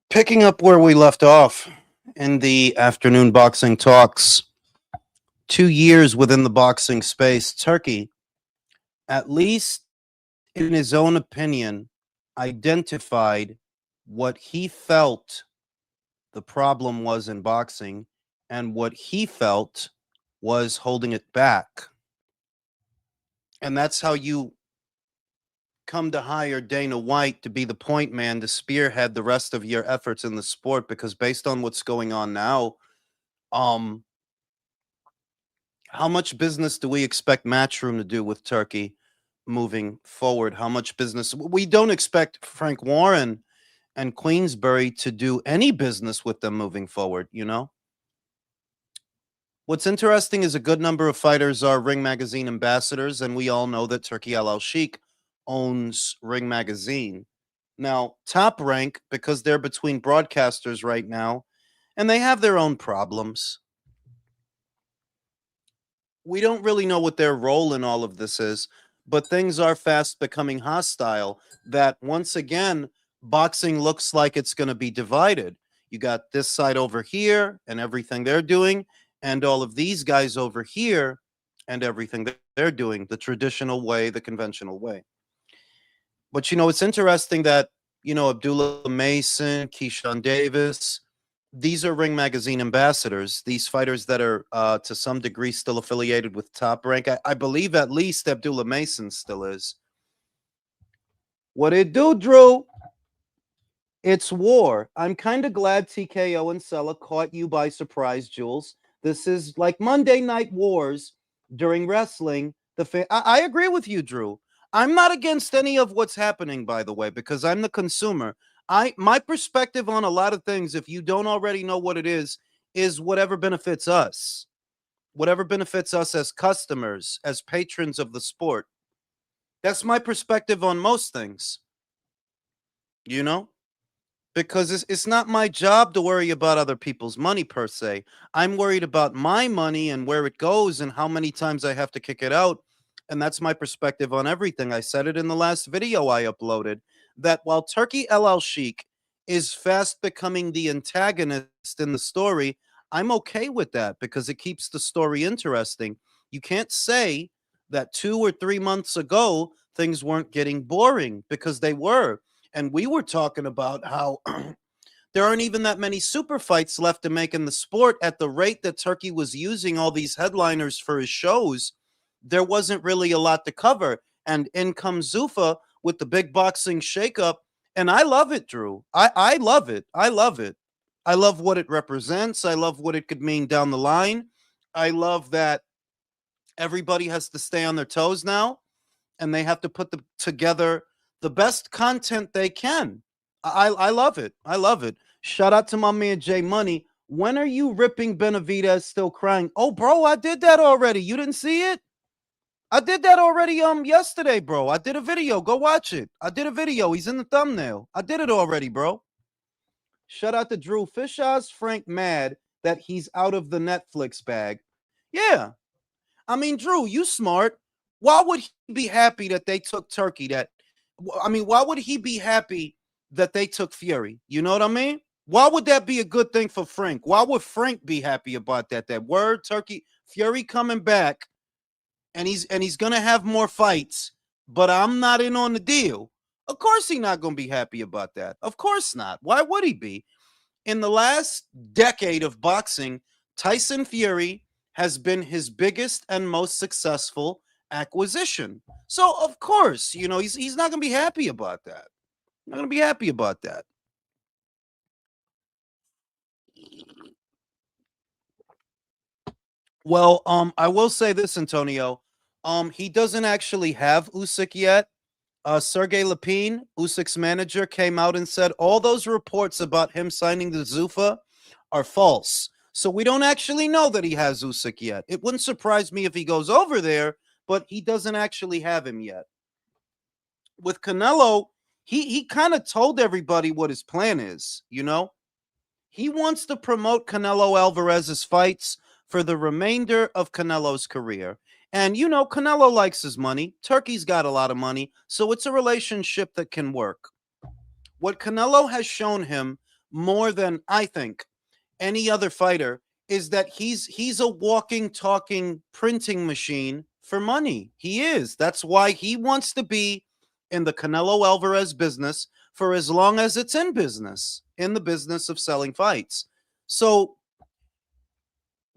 Picking up where we left off in the afternoon boxing talks, 2 years within the boxing space, Turkey, at least in his own opinion, identified what he felt the problem was in boxing and what he felt was holding it back. And that's how you come to hire Dana White to be the point man to spearhead the rest of your efforts in the sport, because based on what's going on now, um how much business do we expect Matchroom to do with Turkey moving forward? How much business? We don't expect Frank Warren and Queensbury to do any business with them moving forward, you know? What's interesting is a good number of fighters are Ring Magazine ambassadors, and we all know that Turkey Al Sheikh owns Ring Magazine. Now, Top Rank, because they're between broadcasters right now, and they have their own problems. We don't really know what their role in all of this is, but things are fast becoming hostile. That once again, boxing looks like it's going to be divided. You got this side over here and everything they're doing, and all of these guys over here and everything that they're doing, the traditional way, the conventional way. But it's interesting that, Abdullah Mason, Keyshawn Davis, these are Ring Magazine ambassadors. These fighters that are to some degree still affiliated with Top Rank. I believe at least Abdullah Mason still is. What it do, Drew? It's war. I'm kind of glad TKO and Sella caught you by surprise, Jules. This is like Monday Night Wars during wrestling. I agree with you, Drew. I'm not against any of what's happening, by the way, because I'm the consumer. My perspective on a lot of things, if you don't already know what it is whatever benefits us. Whatever benefits us as customers, as patrons of the sport. That's my perspective on most things. You know? Because it's not my job to worry about other people's money per se. I'm worried about my money and where it goes and how many times I have to kick it out. And that's my perspective on everything. I said it in the last video I uploaded, that while Turkey El Sheikh is fast becoming the antagonist in the story, I'm okay with that because it keeps the story interesting. You can't say that 2 or 3 months ago things weren't getting boring, because they were. And we were talking about how there aren't even that many super fights left to make in the sport. At the rate that Turkey was using all these headliners for his shows, there wasn't really a lot to cover. And in comes Zuffa with the big boxing shakeup. And I love it, Drew. I love it. I love it. I love what it represents. I love what it could mean down the line. I love that everybody has to stay on their toes now, and they have to put together the best content they can. I love it. I love it. Shout out to my man Jay Money. When are you ripping Benavidez Still Crying? Oh, bro, I did that already. You didn't see it? I did that already yesterday, bro. I did a video. Go watch it. I did a video. He's in the thumbnail. I did it already, bro. Shout out to Drew Fishers. Frank mad that he's out of the Netflix bag. Yeah. I mean, Drew, you smart. Why would he be happy that they took Turkey? Why would he be happy that they took Fury? You know what I mean? Why would that be a good thing for Frank? Why would Frank be happy about that? That word, Turkey, Fury coming back, and he's gonna have more fights, but I'm not in on the deal. Of course he's not gonna be happy about that. Of course not. Why would he be? In the last decade of boxing, Tyson Fury has been his biggest and most successful acquisition. So of course, he's not going to be happy about that. Not going to be happy about that. Well, I will say this, Antonio. He doesn't actually have Usyk yet. Sergey Lapine, Usyk's manager, came out and said all those reports about him signing the Zuffa are false. So we don't actually know that he has Usyk yet. It wouldn't surprise me if he goes over there, but he doesn't actually have him yet. With Canelo, he kind of told everybody what his plan is, He wants to promote Canelo Alvarez's fights for the remainder of Canelo's career. And, Canelo likes his money. Turkey's got a lot of money. So it's a relationship that can work. What Canelo has shown him more than I think any other fighter is that he's a walking, talking printing machine for money. He is. That's why he wants to be in the Canelo Alvarez business for as long as it's in business, in the business of selling fights. So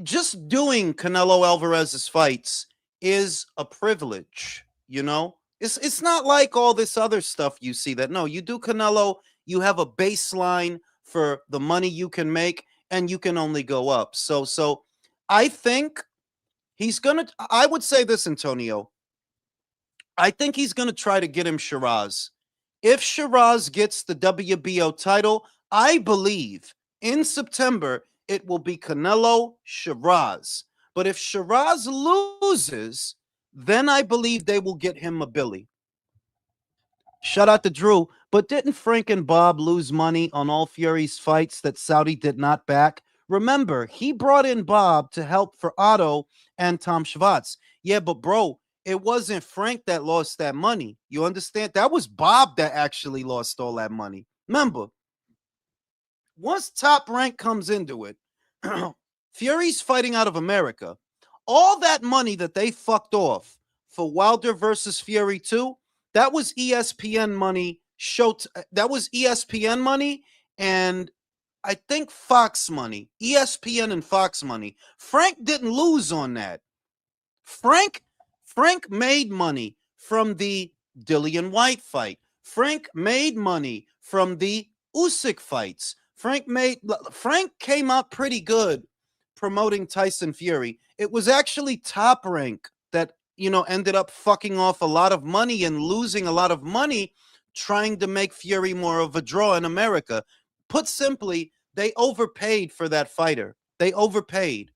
just doing Canelo Alvarez's fights is a privilege, you know? It's not like all this other stuff you see that no, you do Canelo, you have a baseline for the money you can make and you can only go up. So I think he's going to I would say this, Antonio. I think he's going to try to get him Shiraz. If Shiraz gets the WBO title, I believe in September it will be Canelo Shiraz. But if Shiraz loses, then I believe they will get him a Billy. Shout out to Drew. But didn't Frank and Bob lose money on all Fury's fights that Saudi did not back? Remember, he brought in Bob to help for Otto and Tom Schwartz. Yeah, but bro, it wasn't Frank that lost that money. You understand? That was Bob that actually lost all that money. Remember, once Top Rank comes into it, Fury's fighting out of America. All that money that they fucked off for Wilder versus Fury 2, that was ESPN money. That was ESPN money and I think Fox money. ESPN and Fox money. Frank didn't lose on that. Frank made money from the Dillian White fight. Frank made money from the Usyk fights. Frank came out pretty good promoting Tyson Fury. It was actually Top Rank that, ended up fucking off a lot of money and losing a lot of money trying to make Fury more of a draw in America. Put simply, they overpaid for that fighter. They overpaid.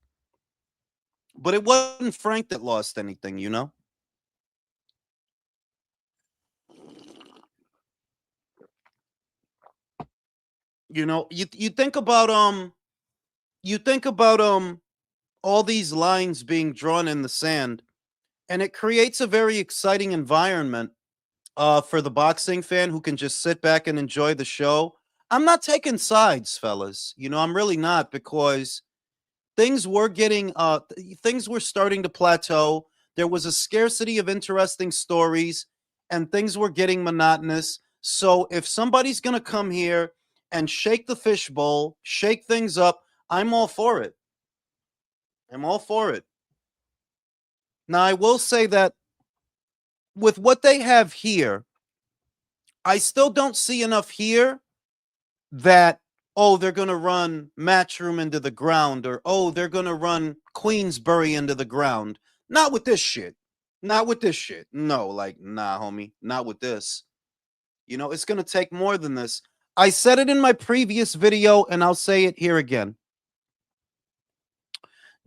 But it wasn't Frank that lost anything, You think about all these lines being drawn in the sand, and it creates a very exciting environment for the boxing fan who can just sit back and enjoy the show. I'm not taking sides, fellas. I'm really not, because things were starting to plateau. There was a scarcity of interesting stories and things were getting monotonous. So if somebody's going to come here and shake the fishbowl, shake things up, I'm all for it. I'm all for it. Now, I will say that with what they have here, I still don't see enough here that, oh, they're going to run Matchroom into the ground, or, oh, they're going to run Queensbury into the ground. Not with this shit. Not with this shit. No, like, nah, homie. Not with this. It's going to take more than this. I said it in my previous video, and I'll say it here again.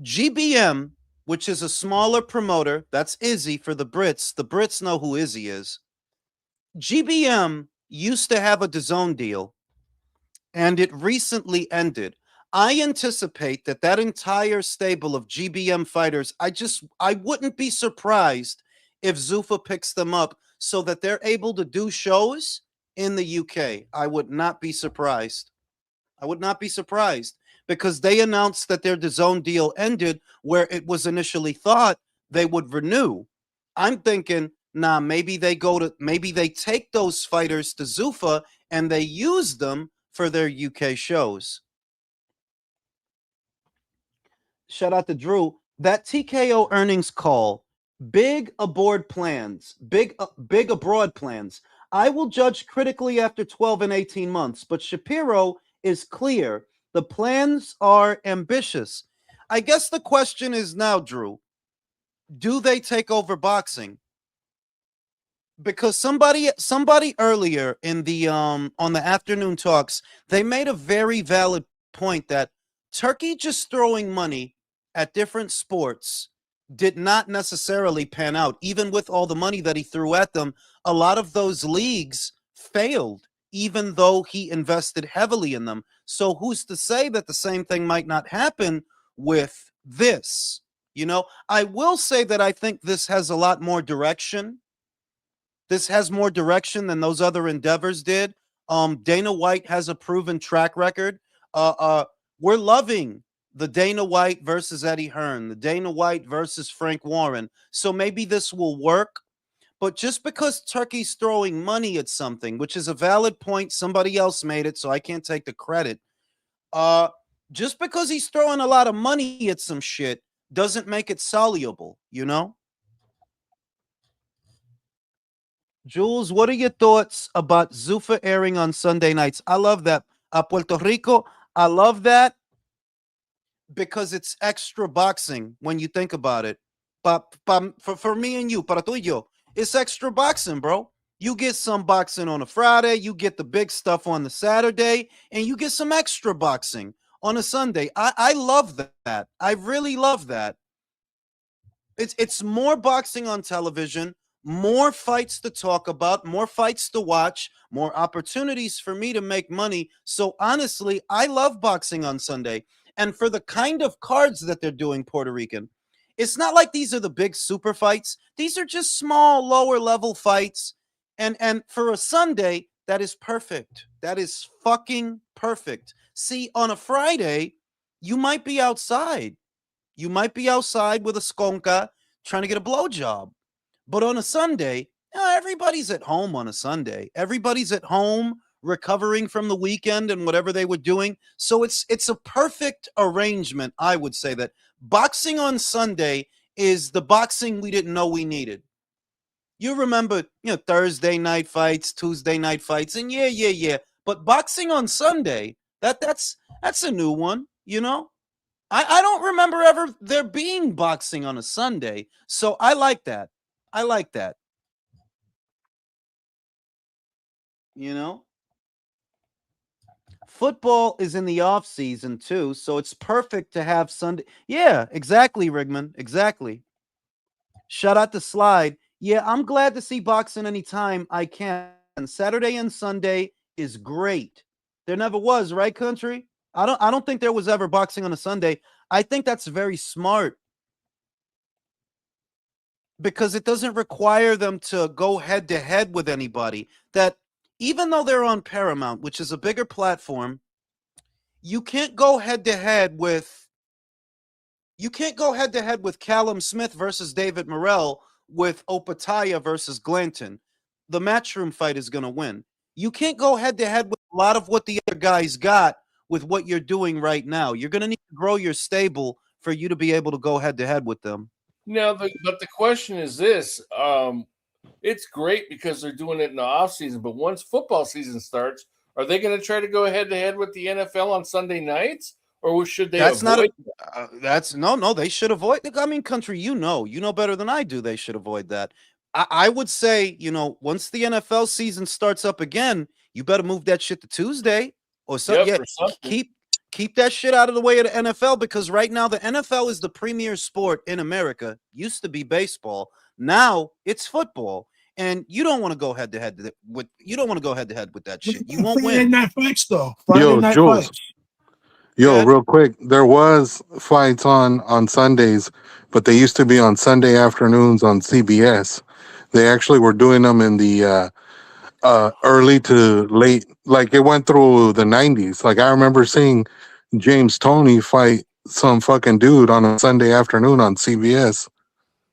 GBM, which is a smaller promoter, that's Izzy for the Brits. The Brits know who Izzy is. GBM used to have a DAZN deal, and it recently ended. I anticipate that entire stable of GBM fighters, I wouldn't be surprised if Zuffa picks them up so that they're able to do shows in the UK. I would not be surprised. I would not be surprised, because they announced that their DAZN deal ended where it was initially thought they would renew. I'm thinking, nah, maybe they take those fighters to Zuffa and they use them for their UK shows. Shout out to Drew. That TKO earnings call, big abroad plans. I will judge critically after 12 and 18 months, but Shapiro is clear. The plans are ambitious. I guess the question is now, Drew, do they take over boxing? Because somebody earlier in the on the afternoon talks, they made a very valid point that Turkey just throwing money at different sports did not necessarily pan out. Even with all the money that he threw at them, a lot of those leagues failed, even though he invested heavily in them. So who's to say that the same thing might not happen with this? I will say that I think this has a lot more direction. This has more direction than those other endeavors did. Dana White has a proven track record. Uh, uh, we're loving the Dana White versus Eddie Hearn, the Dana White versus Frank Warren. So maybe this will work. But just because Turkey's throwing money at something, which is a valid point, somebody else made it, so I can't take the credit. Uh, just because he's throwing a lot of money at some shit doesn't make it soluble, you know? Jules, what are your thoughts about Zufa airing on Sunday nights? I love that. Puerto Rico, I love that because it's extra boxing when you think about it. For me and you, para tú y yo, it's extra boxing, bro. You get some boxing on a Friday, you get the big stuff on the Saturday, and you get some extra boxing on a Sunday. I love that. I really love that. It's more boxing on television, more fights to talk about, more fights to watch, more opportunities for me to make money. So honestly, I love boxing on Sunday. And for the kind of cards that they're doing, Puerto Rican, it's not like these are the big super fights. These are just small, lower level fights. And for a Sunday, that is perfect. That is fucking perfect. See, on a Friday, you might be outside. You might be outside with a skonka trying to get a blowjob. But on a Sunday, everybody's at home on a Sunday. Everybody's at home recovering from the weekend and whatever they were doing. So it's a perfect arrangement, I would say, that boxing on Sunday is the boxing we didn't know we needed. You remember, Thursday night fights, Tuesday night fights, and yeah. But boxing on Sunday, that's a new one, you know? I don't remember ever there being boxing on a Sunday. So I like that. I like that. You know? Football is in the off season too, so it's perfect to have Sunday. Yeah, exactly, Rigman. Exactly. Shout out to Slide. Yeah, I'm glad to see boxing anytime I can. Saturday and Sunday is great. There never was, right, country? I don't think there was ever boxing on a Sunday. I think that's very smart because it doesn't require them to go head to head with anybody. That even though they're on Paramount, which is a bigger platform, you can't go head to head with Callum Smith versus David Morrell with Opataya versus Glanton. The matchroom fight is going to win. You can't go head to head with a lot of what the other guys got with what you're doing right now. You're going to need to grow your stable for you to be able to go head to head with them. Now, but the question is this: it's great because they're doing it in the off season, but once football season starts, are they going to try to go head to head with the NFL on Sunday nights, or should they That's not avoid? that's no. They should avoid. I mean, country, you know better than I do. They should avoid that. I would say, once the NFL season starts up again, you better move that shit to Tuesday or so. Yep, Yeah, or something. keep that shit out of the way of the NFL because right now the NFL is the premier sport in America. Used to be baseball, now it's football, and you don't want to go head to head with that shit. You won't Friday win. night fights, though. Friday Yo, night Jules. fights. Yo, Good. real quick, there was fights on Sundays, but they used to be on Sunday afternoons on CBS. They actually were doing them in the early to late, like it went through the 90s. Like I remember seeing James Toney fight some fucking dude on a Sunday afternoon on CBS.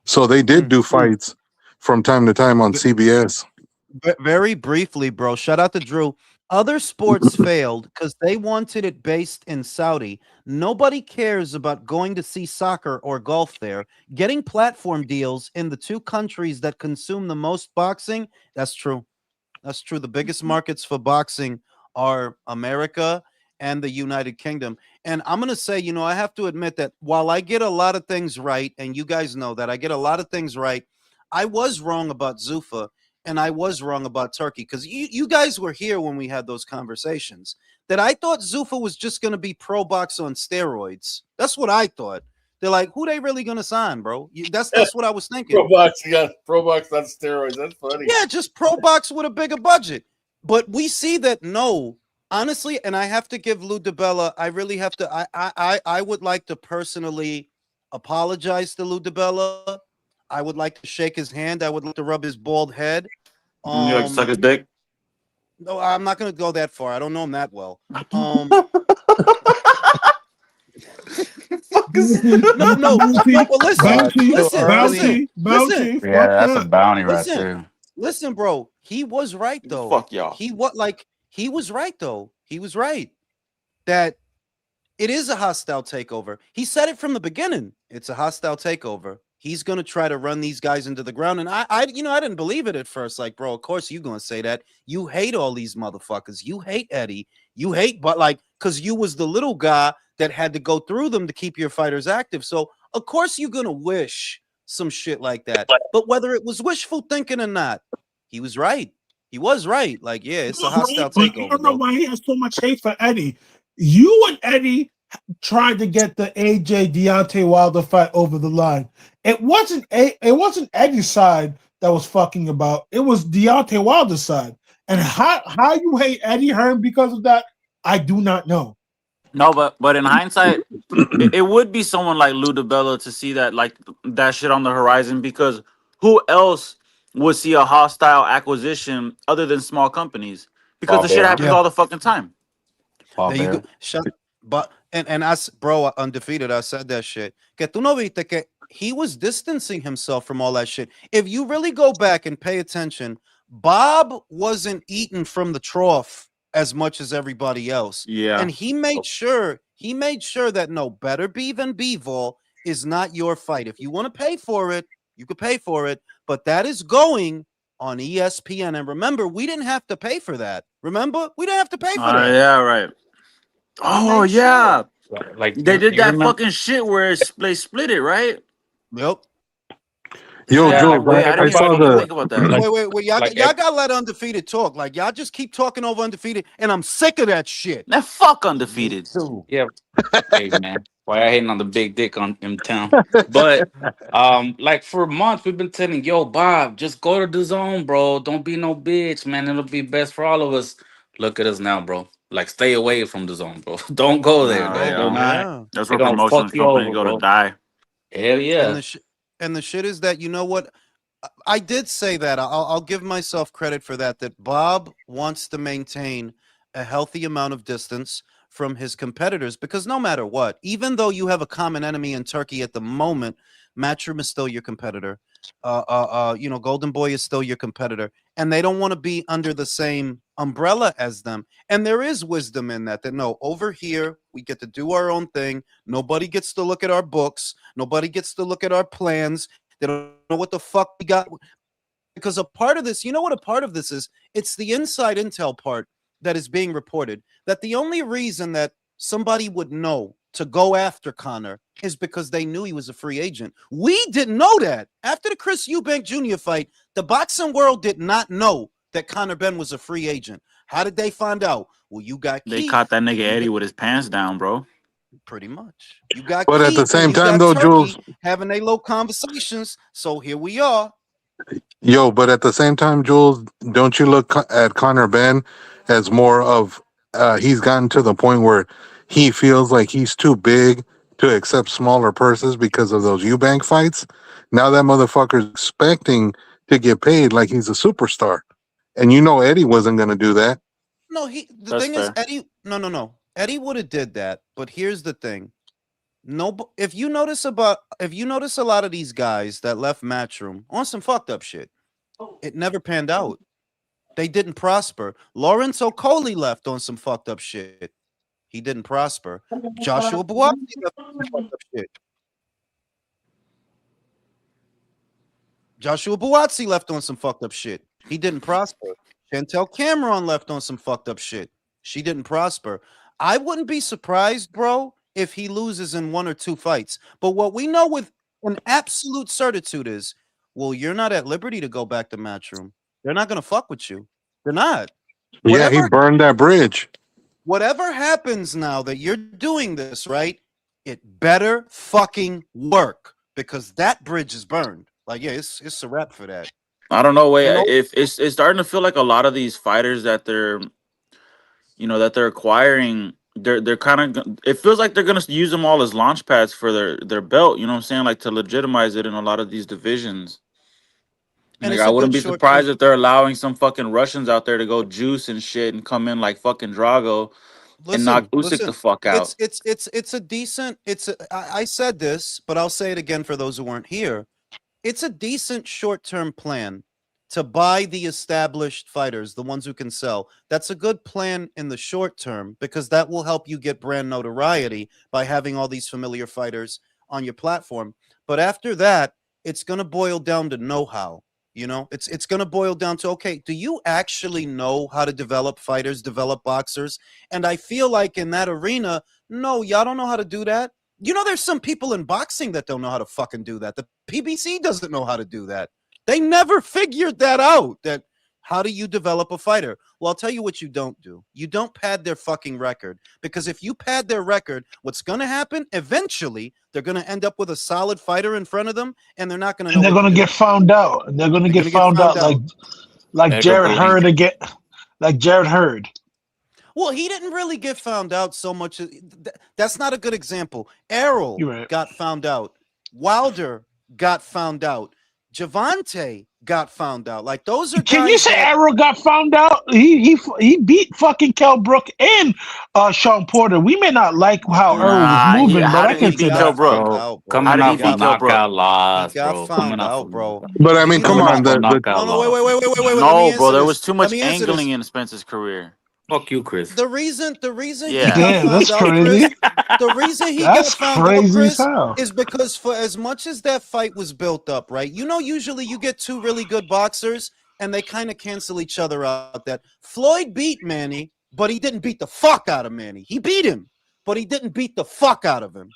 So they did do fights from time to time on CBS. Very briefly, bro. Shout out to Drew. Other sports failed because they wanted it based in Saudi. Nobody cares about going to see soccer or golf there. Getting platform deals in the two countries that consume the most boxing, that's true. That's true. The biggest markets for boxing are America and the United Kingdom. And I'm going to say, I have to admit that while I get a lot of things right, and you guys know that I get a lot of things right, I was wrong about Zufa and I was wrong about Turkey because you guys were here when we had those conversations. That I thought Zufa was just going to be pro box on steroids. That's what I thought. They're like, who they really going to sign, bro? That's what I was thinking. Pro box on steroids. That's funny. Yeah, just pro box with a bigger budget. But we see that no, honestly, and I have to give Lou DiBella. I really have to. I would like to personally apologize to Lou DiBella. I would like to shake his hand. I would like to rub his bald head. You like to suck Um, his dick? No, I'm not going to go that far. I don't know him that well. Fuck is No. But listen, Bounty, Too early. bounty. Yeah, Fuck that's a that. bounty right listen, there. listen, bro. He was right though. Fuck y'all. He was right though. He was right that it is a hostile takeover. He said it from the beginning. It's a hostile takeover. He's going to try to run these guys into the ground. And I didn't believe it at first. Like, bro, of course you're going to say that. You hate all these motherfuckers. You hate Eddie. You hate, but like, because you was the little guy that had to go through them to keep your fighters active. So, of course, you're going to wish some shit like that. But whether it was wishful thinking or not, he was right. He was right. Like, yeah, it's a hostile But I takeover, don't know bro. why he has so much hate for Eddie. You and Eddie tried to get the AJ Deontay Wilder fight over the line. It wasn't Eddie's side that was fucking about. It was Deontay Wilder's side. And how you hate Eddie Hearn because of that, I do not know. No, but in hindsight, it would be someone like Lou DiBella to see that like that shit on the horizon, because who else would see a hostile acquisition other than small companies? Because the shit Barbell. happens Yeah. all the fucking time. There you go. Shut. But and bro, undefeated. I said that shit. Que tú no viste que he was distancing himself from all that shit. If you really go back and pay attention, Bob wasn't eating from the trough as much as everybody else. Yeah. And he made sure that no, better be than Bivol is not your fight. If you want to pay for it, you could pay for it, but that is going on ESPN. And remember, we didn't have to pay for that. Remember? We didn't have to pay for that. Yeah, right. Oh made yeah, Like they did you that remember- fucking shit where they split it, right? Yep. Yo, Yeah, Jules, like, I I didn't saw even the think about that. Like- Wait. Y'all, like y'all ev- gotta let undefeated talk. Like y'all just keep talking over undefeated, and I'm sick of that shit. That fuck undefeated. Yeah. Hey man, why I hating on the big dick on in town? But like for months we've been telling yo Bob, just go to the zone, bro. Don't be no bitch, man. It'll be best for all of us. Look at us now, bro. Like stay away from the zone, bro. Don't go there, Nah, bro. yeah. They're not. Yeah. That's They're where gonna promotions fuck you companies over, go to bro. die. Hell yeah. And the shit is that, you know what? I did say that. I'll give myself credit for that. That Bob wants to maintain a healthy amount of distance from his competitors, because no matter what, even though you have a common enemy in Turkey at the moment, Matchroom is still your competitor. Golden Boy is still your competitor, and they don't want to be under the same umbrella as them. And there is wisdom in that. That no, over here we get to do our own thing. Nobody gets to look at our books. Nobody gets to look at our plans. They don't know what the fuck we got. Because a part of this, you know what a part of this is? It's the inside intel part that is being reported. That the only reason that somebody would know to go after Connor is because they knew he was a free agent. We didn't know that. After the Chris Eubank Jr. fight, the boxing world did not know that Conor Benn was a free agent. How did they find out? Well, you got They Keith. caught that nigga Eddie with his pants down, bro. Pretty much. You got But at the Keith, same and you time, got though, Turkey Jules, having their low conversations. So here we are. but at the same time, Jules, don't you look at Connor Ben as more of he's gotten to the point where he feels like he's too big to accept smaller purses because of those Eubank fights. Now that motherfucker's expecting to get paid like he's a superstar, and you know Eddie wasn't going to do that. No, the That's thing is, fair. Eddie. No. Eddie would have did that, but here's the thing. No, if you notice a lot of these guys that left Matchroom on some fucked up shit, it never panned out. They didn't prosper. Lawrence Okoli left on some fucked up shit. He didn't prosper. Joshua Buatsi left on some fucked up shit. Joshua Buatsi left on some fucked up shit. He didn't prosper. Chantel Cameron left on some fucked up shit. She didn't prosper. I wouldn't be surprised, bro, if he loses in 1 or 2 fights. But what we know with an absolute certitude is, well, you're not at liberty to go back to Matchroom. They're not going to fuck with you. They're not. Yeah, he burned that bridge. Whatever happens now that you're doing this, right? It better fucking work, because that bridge is burned. Like, yeah, it's a wrap for that. I don't know. Wait, You know- if it's starting to feel like a lot of these fighters that they're acquiring, they're kind of. It feels like they're gonna use them all as launch pads for their belt. You know what I'm saying? Like to legitimize it in a lot of these divisions. And Like it's I a wouldn't good be short term. surprised if they're allowing some fucking Russians out there to go juice and shit and come in like fucking Drago and knock Usyk the Listen. fuck out. It's a decent. I said this, but I'll say it again for those who weren't here. It's a decent short-term plan to buy the established fighters, the ones who can sell. That's a good plan in the short term because that will help you get brand notoriety by having all these familiar fighters on your platform. But after that, it's going to boil down to know-how. You know, it's going to boil down to, okay, do you actually know how to develop fighters, develop boxers? And I feel like in that arena, no, y'all don't know how to do that. You know, there's some people in boxing that don't know how to fucking do that. The PBC doesn't know how to do that. They never figured that out. That how do you develop a fighter? Well, I'll tell you what you don't do. You don't pad their fucking record. Because if you pad their record, what's going to happen? Eventually, they're going to end up with a solid fighter in front of them, and they're not going to know And they're what to gonna do. get found out. And they're gonna They're get going to get found out like Better Jared believe Hurd it. again, like Jared Hurd. Well, he didn't really get found out so much. That's not a good example. Errol You're right. got found out. Wilder got found out. Javante got found out. Like those are Can guys you say that Arrow got found out? He beat fucking Kell Brook and Sean Porter. We may not like how dude, Errol was Nah, moving, but how I did he can he say beat got Kell that. Brook? found Bro, out, bro. How coming did he off a beat Kell Brook? knockout He loss, got bro. found Coming off out, a bro. But I And mean, you know come coming what? on, off a the knockout No, no, wait, loss. wait, wait, wait, wait, wait. Let me No, bro, answer there this. was too Let much me answer angling this. in Spence's career. Fuck you, Chris. The reason he Yeah. got Damn, that's found out, Chris, crazy. the reason he got That's found out, crazy as Chris, hell. is because for as much as that fight was built up, right? You know, usually you get two really good boxers and they kind of cancel each other out. That Floyd beat Manny, but he didn't beat the fuck out of Manny. He beat him, but he didn't beat the fuck out of him.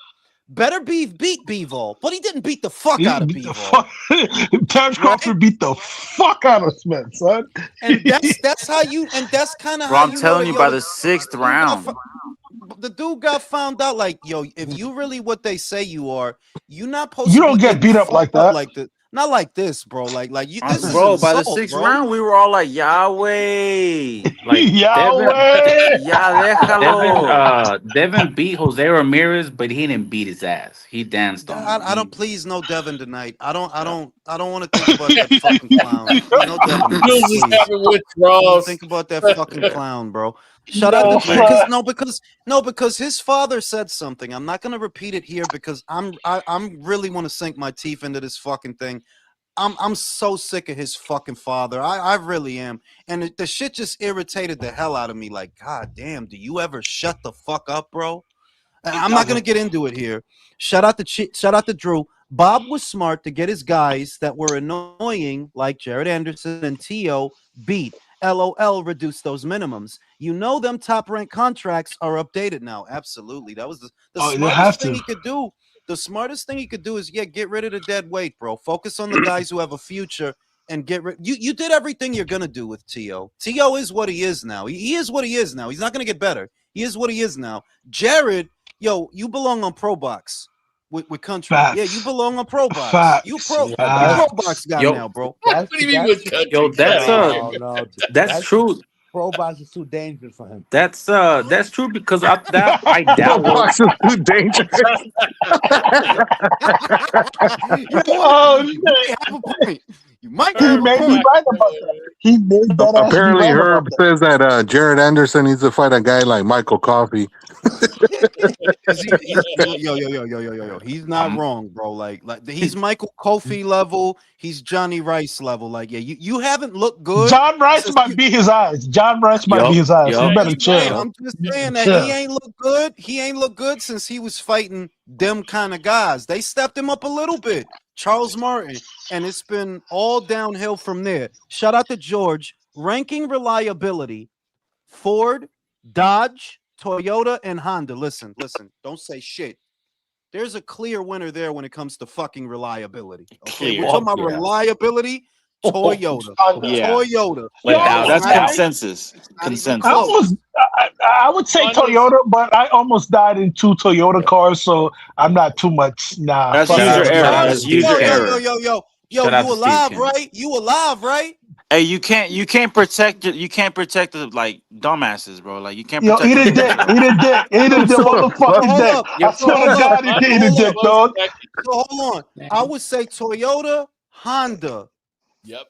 Better Beef beat Bivol, but he didn't beat the fuck He out of beat the Bivol, fuck. Terrence right? Crawford beat the fuck out of Smith, son. And that's how you, and that's kind of Bro, how I'm you know telling that, you, yo, by the the sixth dude got round. the dude got found out. Like, yo, if you really what they say you are, you're not supposed You to be don't get getting beat up like fucked up that. like this. Not like this, bro. Like you, this is Bro, by the insult, sixth bro. round, we were all like, Yahweh. Like Devin, Yahweh. Ya Devin, déjalo. Devin beat Jose Ramirez, but he didn't beat his ass. He danced on him. I don't please no Devin tonight. I don't want to think about that fucking clown. No Devin tonight, Jules is please. having Don't withdrawals. think about that fucking clown, bro. Shout out No, to Drew because his father said something. I'm not gonna repeat it here because I'm really want to sink my teeth into this fucking thing. I'm so sick of his fucking father. I really am. And the shit just irritated the hell out of me. Like, god damn, do you ever shut the fuck up, bro? And I'm not gonna get into it here. Shout out to Drew. Bob was smart to get his guys that were annoying, like Jared Anderson and T.O., beat. LOL, reduce those minimums. You know them top ranked contracts are updated now. Absolutely. That was the Oh, they smartest have thing to. he could do. The smartest thing he could do is get rid of the dead weight, bro. Focus on the guys who have a future and get rid. You did everything you're gonna do with T.O. T.O. is what he is now. He is what he is now. He's not gonna get better. He is what he is now. Jared, yo, you belong on Pro Box with Country. Facts. Yeah, you belong on Pro Box. Facts. You Yeah, Pro facts. Box guy Yo, now, bro. What do you mean with country? yo, that's No, that's true. Pro Box is too dangerous for him. That's true because I Pro doubt he'll. box is too dangerous. You know what? Oh, You shit. might have a point. You might He have a made me point. right about that. He made that ass be Apparently, right about Herb that. says that Jared Anderson needs to fight a guy like Michael Coffey. Is yo. He's not wrong, bro. Like he's Michael Kofi level. He's Johnny Rice level. Like, yeah, you haven't looked good. John Rice since might be his eyes. John Rice might Yup, be his eyes. yup. He better Right, chill. I'm just saying that Chill. he ain't look good. He ain't look good since he was fighting them kind of guys. They stepped him up a little bit. Charles Martin, and it's been all downhill from there. Shout out to George. Ranking reliability, Ford, Dodge, Toyota, and Honda. Listen. Don't say shit. There's a clear winner there when it comes to fucking reliability. Okay, Clear. we're talking about Yeah. reliability. Toyota. Yeah. Toyota. Without That's Not even- consensus. not even Consensus. close. I would say Toyota, but I almost died in 2 Toyota cars, so I'm not too much. Nah, That's fuck Shout user out- that. error. shout out That's to user Steve error. Yo, Shout out you to Steve alive, Kim. right? You alive, right? Hey, you can't protect the like dumbasses, bro. Like you can't Yo, protect eat a them. dick. Eat a dick. Eat a dick. Motherfucking Hold dick. up. I swear to Hold God, up. he can eat a dick, dog. So hold on. I would say Toyota, Honda, Yep.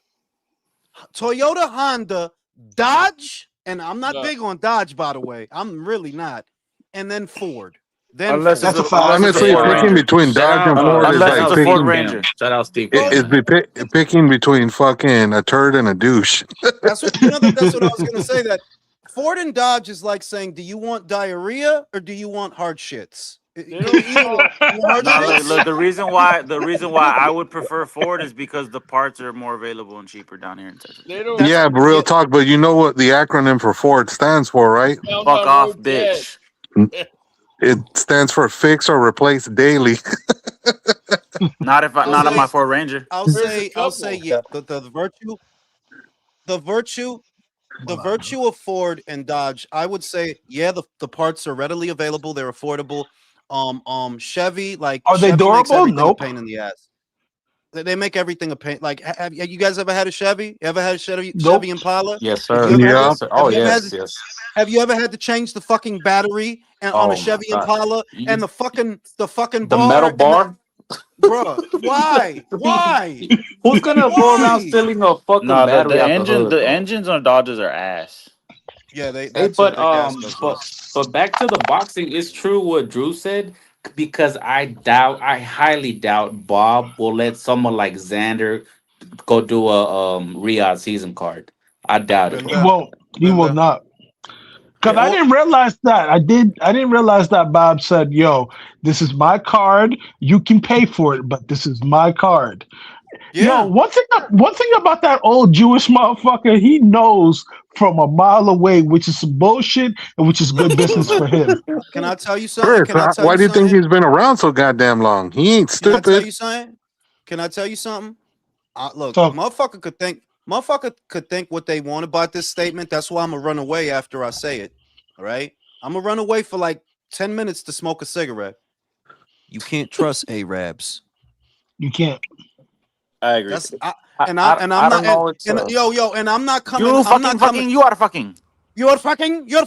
Toyota, Honda, Dodge, and I'm not No. big on Dodge, by the way. I'm really not. And then Ford. Then Unless Ford. it's That's a a, unless it's a Honestly, Ford picking Ranger. between Dodge and Ford is Unless like it's a Ford picking. Ranger. Shout out Steve Well, Cam, man. Picking between fucking a turd and a douche. that's what that's what I was gonna say. That Ford and Dodge is like saying, do you want diarrhea or do you want hard shits? They don't Either one. You want hard Nah, shits? look. The reason why I would prefer Ford is because the parts are more available and cheaper down here in Texas. They don't That's Yeah, but real yeah. talk. But you know what the acronym for Ford stands for, right? pound Fuck on off, road dead. bitch. It stands for fix or replace daily. Not if I I'll not on my say Ford Ranger. I'll There's a say I'll say couple. yeah. The virtue the virtue of Ford and Dodge, I would say, yeah, the parts are readily available, they're affordable. Chevy, like Are they Chevy makes durable? everything a Nope. pain in the ass. They make everything a pain. Like, have you guys ever had a Chevy? Ever had a Chevy Nope. Impala? Yes, Have sir. you ever had to, Yeah. Yes, sir. have Oh, you ever had yes, to, yes. have you ever had to change the fucking battery on a Oh my Chevy God. Impala and You, the fucking the metal bar and bar. bruh, why? Why? Who's gonna go around Why? stealing a fucking No, battery out the hood, the bro? engines on Dodges are ass. Yeah, Hey, that too. but They gas guzzlers. back to the boxing. It's true what Drew said because I highly doubt Bob will let someone like Xander go do a Riyadh season card. I doubt it, He bro. Linda, won't. He will Linda. not. Because I Yeah. Well, didn't realize that. I didn't realize that Bob said, "Yo, this is my card. You can pay for it, but this is my card." Yo, yeah. one thing about that old Jewish motherfucker, he knows from a mile away which is some bullshit and which is good business Look. for him. Can I tell you something? Chris, Can I tell why you do you think something? he's been around so goddamn long? He ain't Can I tell stupid. you something? Can I tell you something? Look, So motherfucker could think what they want about this statement. That's why I'm gonna run away after I say it. All right, I'm gonna run away for like 10 minutes to smoke a cigarette. You can't trust Arabs. you can't. I agree. That's I'm I don't not know. It's and yo and I'm not coming. You I'm not coming. fucking. You are fucking. You're fucking. You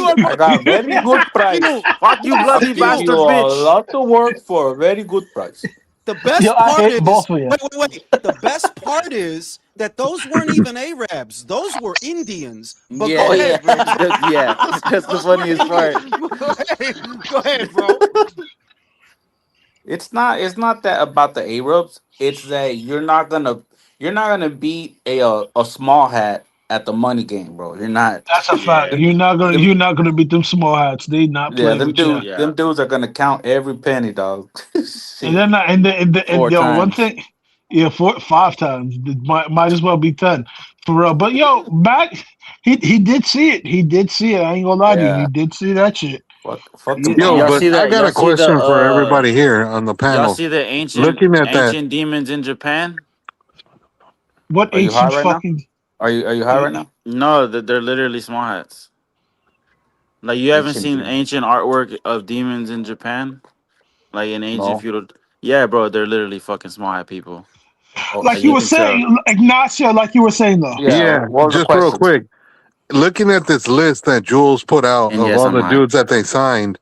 are I got very good price. you. Fuck you, I'll bloody Fuck give you. you bastard, a bitch. lot of work for a very good price. The Yo, best I part hate is both of you. wait. The best part is that those weren't even Arabs. Those were Indians. But Yeah, go Oh ahead, bro. yeah. That's the Those were funniest part. Indians. Go ahead, bro. It's not that about the Arabs. It's that you're not gonna beat a small hat at the money game, bro. You're not. That's a fact. Yeah, Them, them, You're not gonna beat them small hats. They not yeah, playing with you. yeah. them dudes are gonna count every penny, dog. And then Shit. Four yo, one times. thing, yeah, 5 times. Might as well be 10 for real. But yo, back he did see it. He did see it. I ain't gonna lie to you. He Yeah. did see that shit. Fuck the Yo, Y'all bomb. but see I the got y'all a see the question for everybody here on the y'all panel. see the Looking at that, ancient demons in Japan? What Are you high ancient right now? fucking Are you high right now? No, they're literally small hats. Like you haven't Ancient seen demon. ancient artwork of demons in Japan, like in ancient No. feudal. Yeah, bro, they're literally fucking small hat people. Oh, Like like you you were can tell. saying, Ignacio, like you were saying though. yeah. yeah, What was the just real question? quick. Looking at this list that Jules put out And of yes, all I'm the high. dudes that they signed,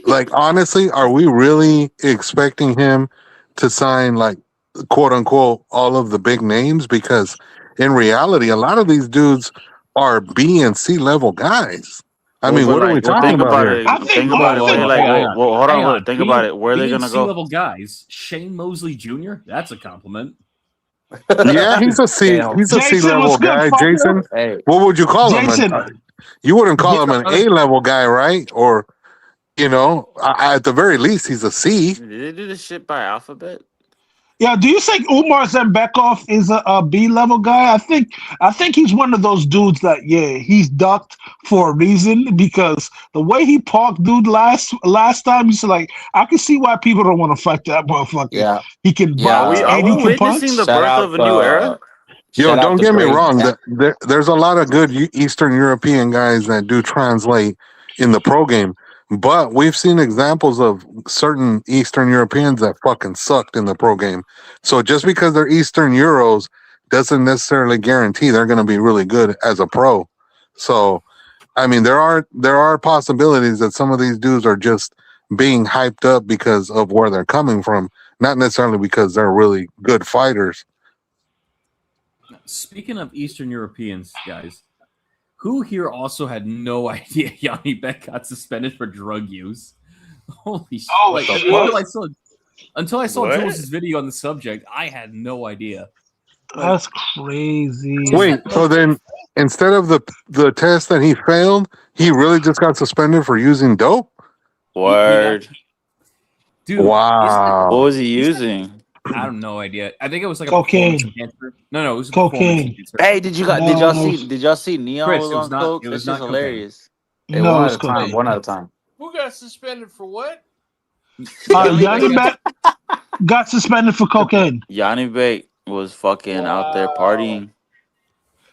like honestly, are we really expecting him to sign like quote unquote all of the big names? Because in reality, a lot of these dudes are B and C level guys. I Well, mean, but what are we like, well, talking think about about here? it. I think Think I about it. think Like, hang on, well, hold hang on. on. Think about it. Where are they Being gonna C go? level guys, Shane Mosley Jr. That's a compliment. Yeah, he's a C. Damn. He's a C Jason level was good, guy. fucker. Jason, Hey, what would you call him? Jason. You wouldn't call him Ja- an A level guy, right? Or at the very least, he's a C. Did they do this shit by alphabet? Yeah, do you think Umar Zembekov is a B level guy? I think he's one of those dudes that he's ducked for a reason because the way he parked dude last time, he's like I can see why people don't want to fight that motherfucker. yeah. He can Are box we Uh, are and we he can witnessing punch. the birth of a new era? Yo, shout out don't the get me great. wrong. There's a lot of good Eastern European guys that do translate in the pro game, but we've seen examples of certain Eastern Europeans that fucking sucked in the pro game. So just because they're Eastern Euros doesn't necessarily guarantee they're going to be really good as a pro. So, I mean, there are possibilities that some of these dudes are just being hyped up because of where they're coming from, not necessarily because they're really good fighters. Speaking of Eastern Europeans, guys, who here also had no idea Yanni Beck got suspended for drug use? Holy shit! Oh, Like, shit. until I saw What? Jules' video on the subject, I had no idea. That's crazy. Wait, so then instead of the test that he failed, he really just got suspended for using dope? Word. Dude, Wow. What was he using? I have no idea. I think it was like a Cocaine. performance enhancer. No, it was a Cocaine. performance enhancer. Hey, did you No, did y'all see Neon Chris, was it was on not- coke? it That's was just not cocaine. hilarious. Hey, No, one it's at a time. cocaine. One at a time. Who got suspended for what? Yanni Beck got suspended for cocaine. Yanni Bake was fucking out there partying.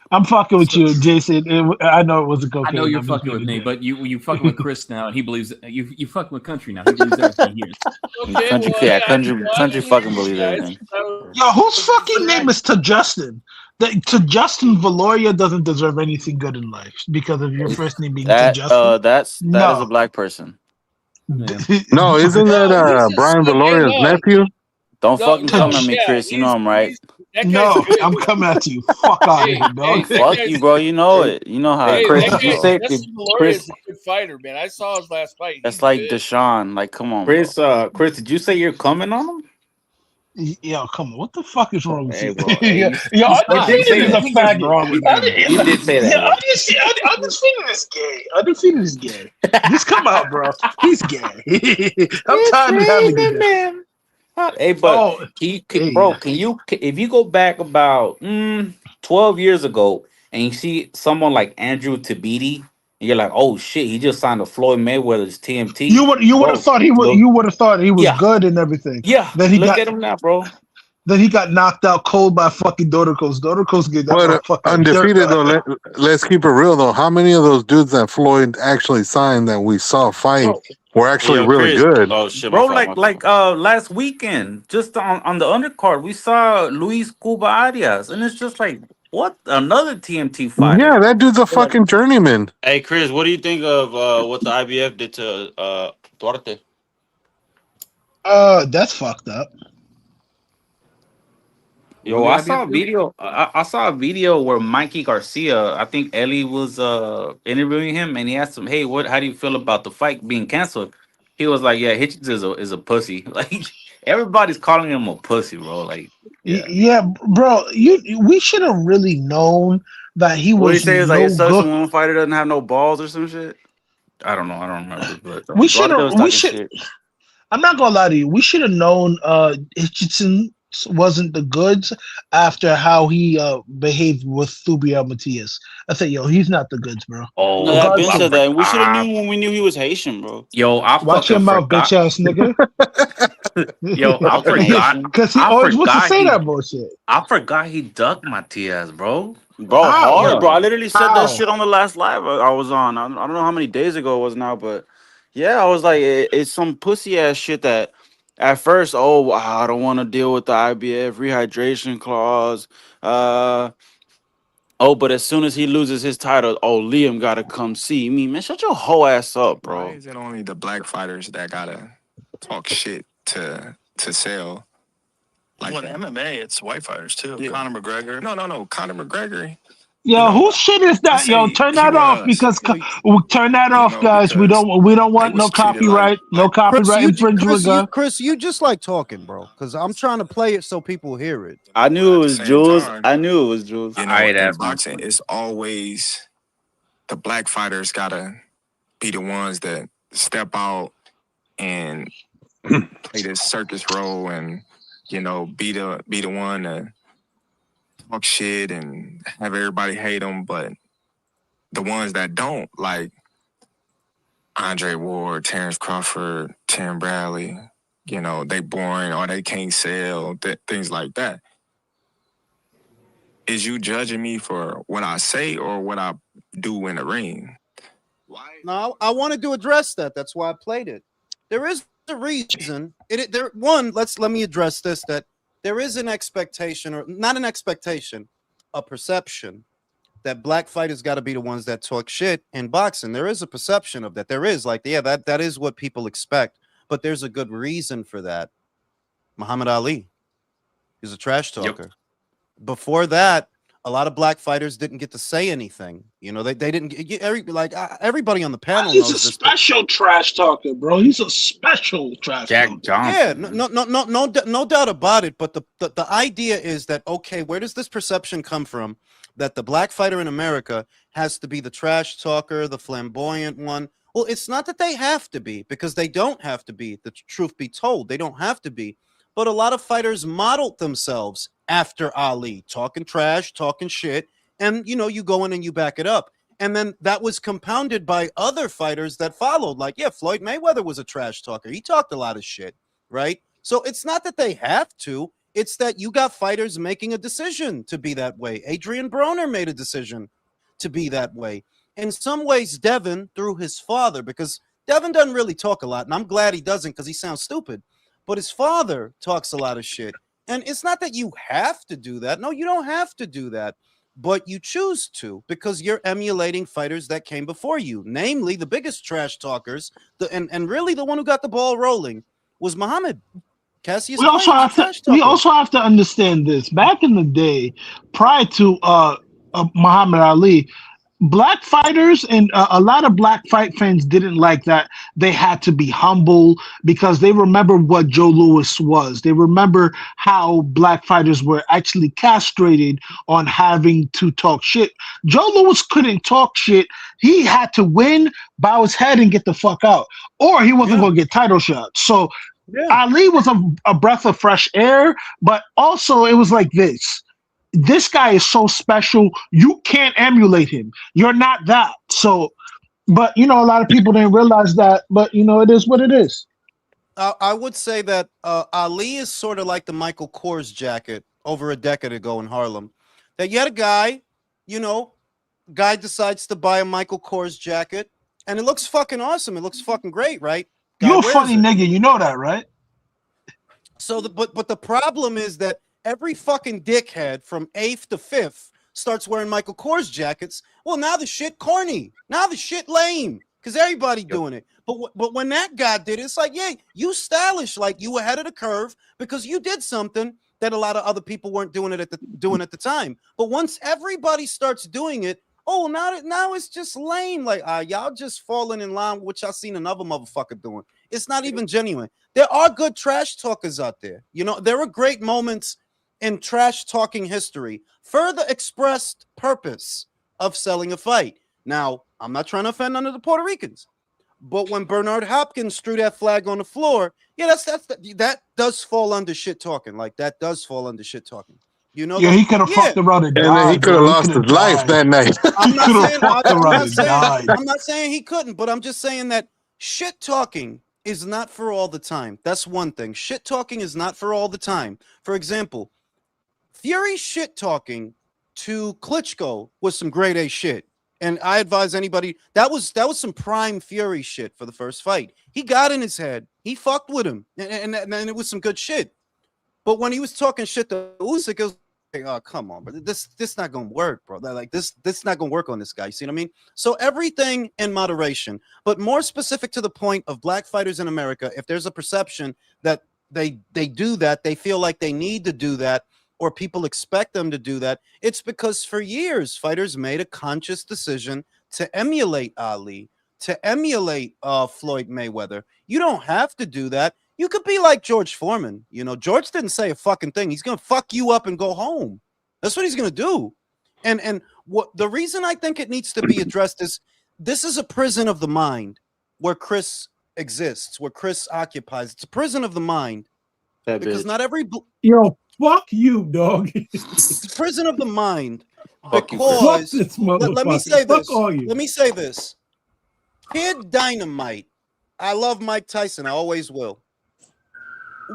I'm fucking with you, Jason. I know it wasn't cocaine. I know you're I'm just fucking with being me, a dick. but you fucking with Chris now, and he believes you fucking with Country now. He believes everything he hears. Okay, Country, well, yeah, I country didn't fucking hear you believes guys. everything. Yo, whose fucking name is to Justin? To Justin Valoria doesn't deserve anything good in life because of your first name being to That Justin. that is a No. black person. No, isn't that No, he's Brian just- Valoria's no. nephew? Don't fucking come at me, yeah, Chris. You know I'm right. that guy's No, good. I'm coming at you. Fuck out of Hey, here, dog. hey, Fuck you, bro. You know it. You know how. Hey, Chris, that did you guy, say- Justin Deloria Chris- is a good fighter, man. I saw his last fight. That's He's like good. Deshaun. Like, come on, Chris, bro. Chris, did you say you're coming on him? Yo, come on. What the fuck is wrong with Hey, you? bro, hey, yo, you- yo, He's not. Undefeated is a Something's just faggot. wrong with him. You did say that. Yeah, Undefeated is gay. Undefeated is gay. Just come out, bro. He's gay. I'm tired of having this. Hey, but Oh, can you, if you go back about 12 years ago and you see someone like Andrew Tabiti, and you're like, oh shit, he just signed to Floyd Mayweather's TMT. you would Bro, have thought he was look- you would have thought he was Yeah. good and everything. Yeah, Then he look got at him now, bro. then he got knocked out cold by fucking Doricos. Doricos get that But motherfucker undefeated dirt, though. Let's keep it real though. How many of those dudes that Floyd actually signed that we saw fight Bro. were actually Yo, really Chris. good? Oh shit, Bro, my fault. last weekend, just on the undercard, we saw Luis Cuba Arias, and it's just like, what? Another TMT fighter. Yeah, that dude's a fucking journeyman. Hey, Chris, what do you think of what the IBF did to Duarte? that's fucked up. Yo, I saw a video. I saw a video where Mikey Garcia, I think Ellie was interviewing him, and he asked him, "Hey, how do you feel about the fight being canceled?" He was like, "Yeah, Hitchens is a pussy." Like everybody's calling him a pussy, bro. Like, Yeah, bro. We should have really known that he What he was say is no like it sucks good. when one fighter doesn't have no balls or some shit. I don't know. I don't remember. But We should Duarte was have. We talking should. shit. I'm not gonna lie to you. We should have known Hitchison wasn't the goods after how he behaved with Thubiel Matias. I said, yo, he's not the goods, bro. oh, No, I've been Regardless said of- that. We should have known when we knew he was Haitian, bro. yo, I Watch your fucking mouth, bitch forgot. ass nigga. Yo, I forgot. Because he I always wants to forgot say he- that bullshit. I forgot he ducked Matias, bro. Bro, How? hard, Yo. bro. I literally said How? that shit on the last live I was on. I don't know how many days ago it was now, but yeah, I was like, it's some pussy ass shit that at first, oh, I don't want to deal with the IBF rehydration clause. Oh, but as soon as he loses his title, oh, Liam gotta come see me, man. Shut your whole ass up, Why bro. is it only the black fighters that gotta talk shit to sell? Like Well, in MMA, it's white fighters too. Yeah. Conor McGregor. No. Conor McGregor. Yo, know, whose shit is that? say Yo, turn he that want off us. because Yeah, turn that you off, know, guys. We because don't want they no was treated copyright, no like- copyright infringement. Chris, you just like talking, bro. Because I'm trying to play it so people hear it. I knew it At the was same Jules. time, I knew it was Jules. You know, Alright, in Asma. boxing, it's always the black fighters gotta be the ones that step out and play this circus role and be the one to talk shit and have everybody hate them. But the ones that don't, like Andre Ward, Terrence Crawford, Tim Bradley, they boring or they can't sell, things like that. Is you judging me for what I say or what I do in the ring? Why? No, I wanted to address that. That's why I played it. There is a reason. Let me address this. That there is an expectation, or not an expectation, a perception that black fighters got to be the ones that talk shit in boxing. There is a perception of that. There is that is what people expect. But there's a good reason for that. Muhammad Ali is a trash talker. Before that, a lot of black fighters didn't get to say anything. You know, they didn't get everybody on the panel He's knows a this. special trash talker, bro. He's a special trash Jack talker. Johnson. Yeah, no doubt about it. But the idea is that, okay, where does this perception come from that the black fighter in America has to be the trash talker, the flamboyant one? Well, it's not that they have to be, because they don't have to be. The truth be told, they don't have to be. But a lot of fighters modeled themselves after Ali, talking trash, talking shit, and you go in and you back it up. And then that was compounded by other fighters that followed. Like, yeah, Floyd Mayweather was a trash talker. He talked a lot of shit, right? So it's not that they have to. It's that you got fighters making a decision to be that way. Adrian Broner made a decision to be that way. In some ways, Devin, through his father, because Devin doesn't really talk a lot, and I'm glad he doesn't because he sounds stupid, but his father talks a lot of shit. And it's not that you have to do that. No, you don't have to do that. But you choose to, because you're emulating fighters that came before you, namely the biggest trash talkers, and really the one who got the ball rolling was Muhammad. Cassius We also have to understand this. Back in the day, prior to Muhammad Ali, black fighters and a lot of black fight fans didn't like that they had to be humble, because they remember what Joe Louis was. They remember how black fighters were actually castrated on having to talk shit. Joe Louis couldn't talk shit. He had to win, bow his head, and get the fuck out, or he wasn't going to get title shots. So Ali was a breath of fresh air, but also it was like this guy is so special. You can't emulate him. You're not that. So, but a lot of people didn't realize that. But it is what it is. I would say that Ali is sort of like the Michael Kors jacket over a decade ago in Harlem. That you had a guy, guy decides to buy a Michael Kors jacket, and it looks fucking awesome. It looks fucking great, right? Guy You're a wears funny it. nigga. You know that, right? So, but the problem is that every fucking dickhead from 8th to 5th starts wearing Michael Kors jackets. Well, now the shit corny. Now the shit lame, because everybody doing it. But when that guy did it, it's like, yeah, you stylish, like you ahead of the curve because you did something that a lot of other people weren't doing at the time. But once everybody starts doing it, oh, now it's just lame. Like, y'all just falling in line with what y'all seen another motherfucker doing. It's not even genuine. There are good trash talkers out there. There are great moments in trash talking history, further expressed purpose of selling a fight. Now, I'm not trying to offend none of the Puerto Ricans, but when Bernard Hopkins threw that flag on the floor, yeah, that does fall under shit talking. Like, that does fall under shit talking. Yeah, he could have fucked around and died. And then he could have lost his life that night. I'm not saying he couldn't, but I'm just saying that shit talking is not for all the time. That's one thing. Shit talking is not for all the time. For example, Fury shit talking to Klitschko was some grade A shit. And I advise anybody, that was some prime Fury shit for the first fight. He got in his head. He fucked with him. And it was some good shit. But when he was talking shit to Usyk, it was like, oh, come on, bro. This not gonna work, bro. Like this not gonna work on this guy. You see what I mean? So everything in moderation, but more specific to the point of black fighters in America, if there's a perception that they do that, they feel like they need to do that, or people expect them to do that, it's because for years fighters made a conscious decision to emulate Ali, to emulate Floyd Mayweather. You don't have to do that. You could be like George Foreman. George didn't say a fucking thing. He's gonna fuck you up and go home. That's what he's gonna do. And what the reason I think it needs to be addressed is this is a prison of the mind where Chris exists, where Chris occupies. It's a prison of the mind. That because bitch. not every fuck you, dog. It's a prison of the mind. Fuck you, Because this let me say fuck this. all you. Let me say this. Kid Dynamite. I love Mike Tyson. I always will.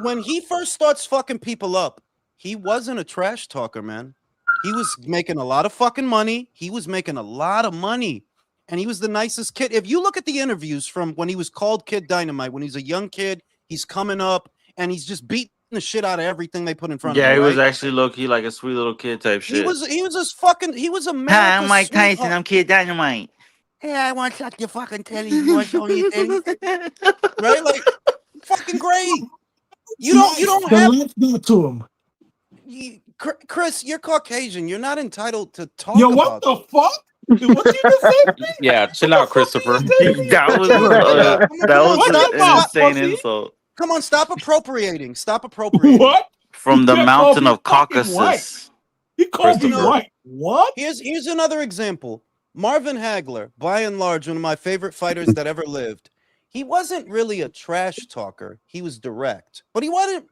When he first starts fucking people up, he wasn't a trash talker, man. He was making a lot of fucking money. He was making a lot of money. And he was the nicest kid. If you look at the interviews from when he was called Kid Dynamite, when he's a young kid, he's coming up and he's just beating the shit out of everything they put in front of him. Yeah, he was right? actually low-key like a sweet little kid type shit. He was America's Hi, I'm Mike Tyson. sweetheart. I'm Kid Dynamite. Hey, I want to suck your fucking titties. You want to show me your titties? Right? Like, fucking great. You don't The have life got to him. Chris, you're Caucasian. You're not entitled to talk Yo, about. what the fuck? What you just say? Yeah, chill What out, the fuck Christopher. you just say? That was Come on, that was What stop, your an mouth, insane pussy? insult come on, stop appropriating. Stop appropriating. What? from the You called mountain me of fucking white. Caucasus. He called me Christopher. white. What? Here's another example. Marvin Hagler, by and large, one of my favorite fighters that ever lived. He wasn't really a trash talker. He was direct, but he wasn't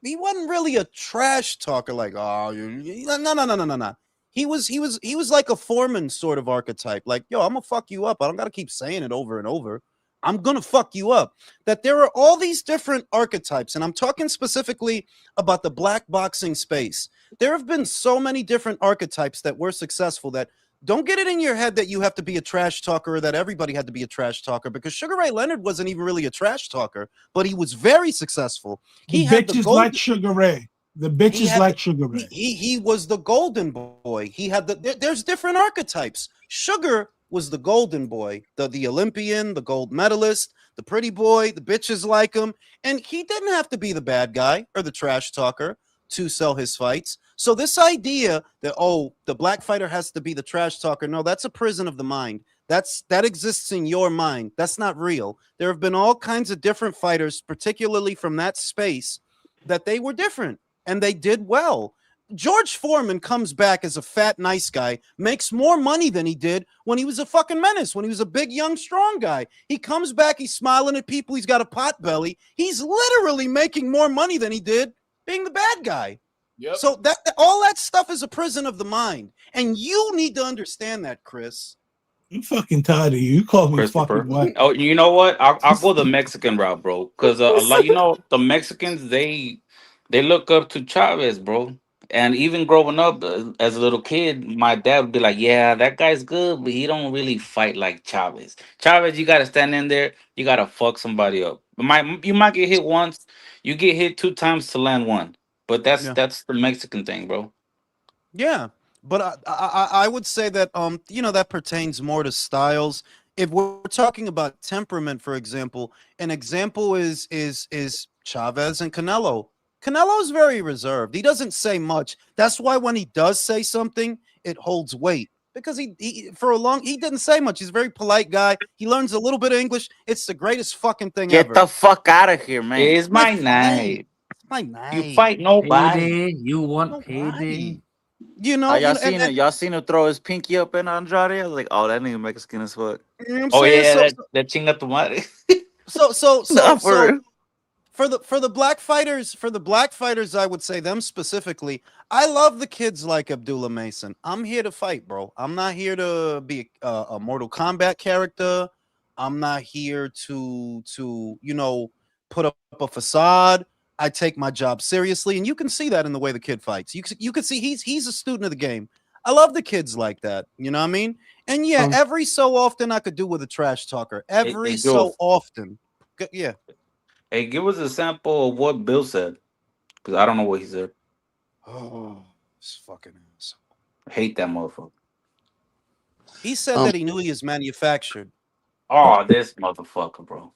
really a trash talker. Like, oh, no. He was like a Foreman sort of archetype. Like, yo, I'm gonna fuck you up. I don't gotta keep saying it over and over. I'm gonna fuck you up. That there are all these different archetypes, and I'm talking specifically about the black boxing space. There have been so many different archetypes that were successful that don't get it in your head that you have to be a trash talker or that everybody had to be a trash talker, because Sugar Ray Leonard wasn't even really a trash talker, but he was very successful. He The had the bitches gold. like Sugar Ray. The bitches had like the- Sugar Ray. he was the golden boy. He had there's different archetypes. Sugar was the golden boy, the Olympian, the gold medalist, the pretty boy, the bitches like him, and he didn't have to be the bad guy or the trash talker to sell his fights. So this idea that, oh, the black fighter has to be the trash talker, no, that's a prison of the mind. That exists in your mind. That's not real. There have been all kinds of different fighters, particularly from that space, that they were different and they did well. George Foreman comes back as a fat, nice guy, makes more money than he did when he was a fucking menace, when he was a big, young, strong guy. He comes back, he's smiling at people, he's got a pot belly. He's literally making more money than he did being the bad guy. Yep. So that all that stuff is a prison of the mind. And you need to understand that, Chris. I'm fucking tired of you. You called me Christopher. fucking white. Oh, you know what? I'll go the Mexican route, bro. Because a lot, the Mexicans they look up to Chavez, bro. And even growing up as a little kid, my dad would be like, "Yeah, that guy's good, but he don't really fight like Chavez. Chavez, you gotta stand in there, you gotta fuck somebody up. You might get hit once, you get hit 2 times to land one. But Yeah. that's the Mexican thing, bro. Yeah, but I would say that that pertains more to styles. If we're talking about temperament, for example, an example is Chavez and Canelo. Canelo's very reserved. He doesn't say much. That's why when he does say something, it holds weight. Because he didn't say much. He's a very polite guy. He learns a little bit of English. It's the greatest fucking thing Get ever. the fuck out of here, man. It's my fight. night. It's my You night. fight nobody. Payday. You want Nobody. payday? Y'all seen him throw his pinky up in Andrade? I was like, oh, that nigga Mexican as fuck. You know what I'm Oh saying? yeah, that chinga tu madre. Nah, for real. For the black fighters, I would say them specifically. I love the kids like Abdullah Mason. I'm here to fight, bro. I'm not here to be a Mortal Kombat character. I'm not here to put up a facade. I take my job seriously, and you can see that in the way the kid fights. You can see he's a student of the game. I love the kids like that. You know what I mean? And yeah, every so often I could do with a trash talker. Every so Jules. often. Yeah. Hey, give us a sample of what Bill said, because I don't know what he said. Oh, this fucking ass. I hate that motherfucker. He said that he knew he is manufactured. Oh, this motherfucker, bro.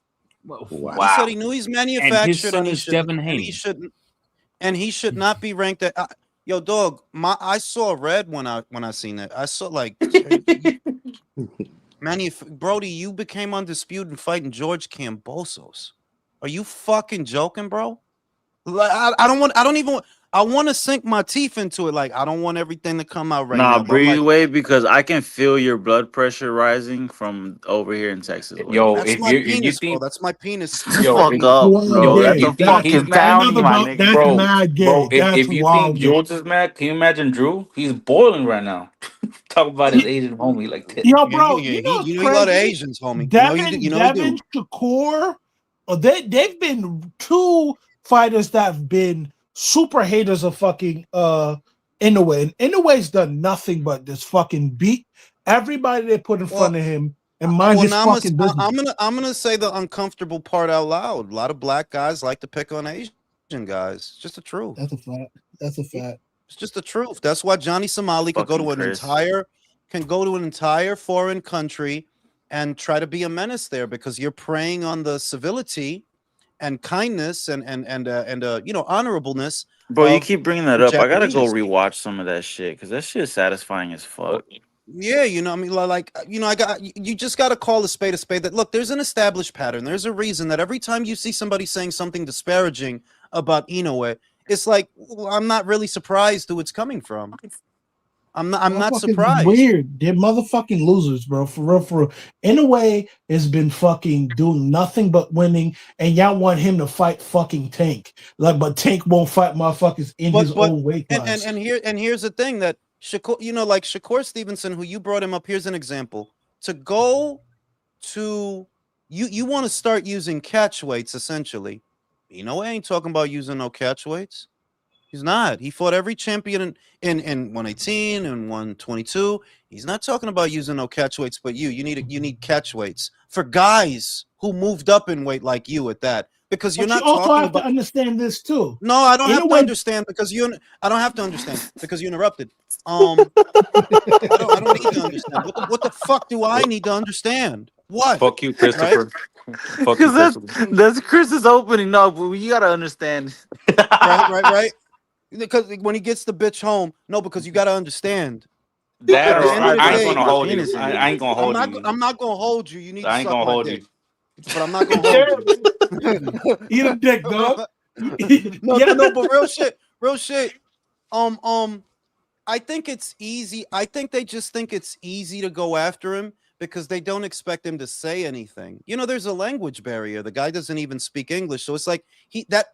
He said he knew he's manufactured, And his son he is should- Devin and Haney. he should not be ranked at. Yo, dog, I saw red when I seen it. I saw like, Brody, you became undisputed fighting George Cambosos. Are you fucking joking, bro? Like, I want to sink my teeth into it. Like, I don't want everything to come out right now. Nah, but I'm breathe like, away because I can feel your blood pressure rising from over here in Texas. Yo, that's if my you penis, bro. think, That's my penis. yo, fuck if- up, Wow, bro. gay. That's a you think fucking he's bounty, my That's nigga. bro, mad gay. bro, That's if you wild think gay. George is mad, can you imagine Drew? He's boiling right now. Talk about his Asian homie like that. Yo, bro, Yeah, you know what's he a lot of crazy? Asians, homie. Devin, he do. Shakur, they've been two fighters that have been super haters of fucking Inoue. And Inoue's done nothing but just fucking beat everybody they put in front of him and mind his now fucking business. I'm gonna say the uncomfortable part out loud. A lot of black guys like to pick on Asian guys. It's just the truth. That's a fact. That's a fact. It's just the truth. That's why Johnny Somali could go to Fucking an Chris. entire foreign country and try to be a menace there, because you're preying on the civility and kindness and you know, honorableness Bro, you of keep bringing that the up. I gotta go Japanese. rewatch some of that shit because that shit is satisfying as fuck. Yeah, you know, I mean, like, you know, you just got to call a spade a spade. That look, there's an established pattern. There's a reason that every time you see somebody saying something disparaging about Inoue, it's like, well, I'm not really surprised who it's coming from. I'm not Motherfuckers surprised. weird. They're motherfucking losers, bro. For real, for real. In a way, has been fucking doing nothing but winning, and y'all want him to fight fucking Tank. Like, but Tank won't fight motherfuckers in his But own weight and class. here's the thing that Shakur, you know, like Shakur Stevenson, who you brought him up. Here's an example. To go to you want to start using catch weights essentially. You know, I ain't talking about using no catch weights. He's not. He fought every champion in 118 and 122. He's not talking about using no catch weights, but you need catch weights for guys who moved up in weight like you at that. Because you're But you not also talking have about. to understand this too. No, I don't In have a to way, understand because you. I don't have to understand because you interrupted. I don't need to understand. What the fuck do I need to understand? What? Fuck you, Right? Christopher. Fuck you, Because Christopher. that's Chris's opening. No, but you gotta understand. Right. Because when he gets the bitch home, no, because you got to understand. That At the or end of the I ain't day, gonna My hold you. penis in I you. ain't gonna hold you. I'm not gonna hold you. You need I to ain't suck gonna my hold dick, you. but I'm not gonna hold you. eat a dick, dog. No, but real shit. I think it's easy. I think they just think it's easy to go after him because they don't expect him to say anything. You know, there's a language barrier. The guy doesn't even speak English, so it's like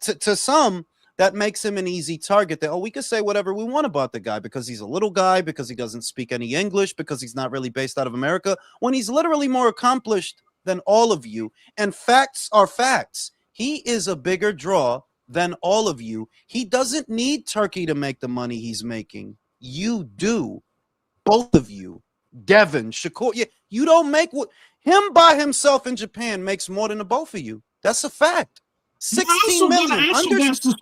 to some that makes him an easy target. That we could say whatever we want about the guy because he's a little guy, because he doesn't speak any English, because he's not really based out of America, when he's literally more accomplished than all of you. And facts are facts. He is a bigger draw than all of you. He doesn't need Turkey to make the money he's making. You do, both of you. Devin, Shakur, yeah, you don't make what him by himself in Japan makes more than the both of you. That's a fact. 16 million.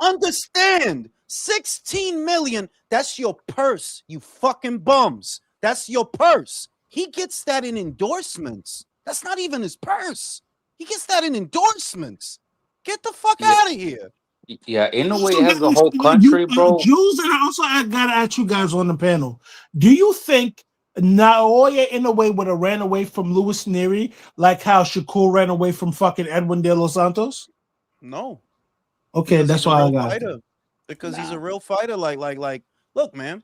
Understand. 16 million. That's your purse, you fucking bums. That's your purse. He gets that in endorsements. That's not even his purse. He gets that in endorsements. Get the fuck Yeah, out of here. yeah. In a way, Also, it has the guys, whole country, bro. Jules, and I also gotta ask you guys on the panel: do you think Naoya, in a way, would have ran away from Luis Nery like how Shakur ran away from fucking Edwin De Los Santos? No. Okay, Because that's he's a why I real got. fighter. Because he's Nah. a real fighter. Like, look, man,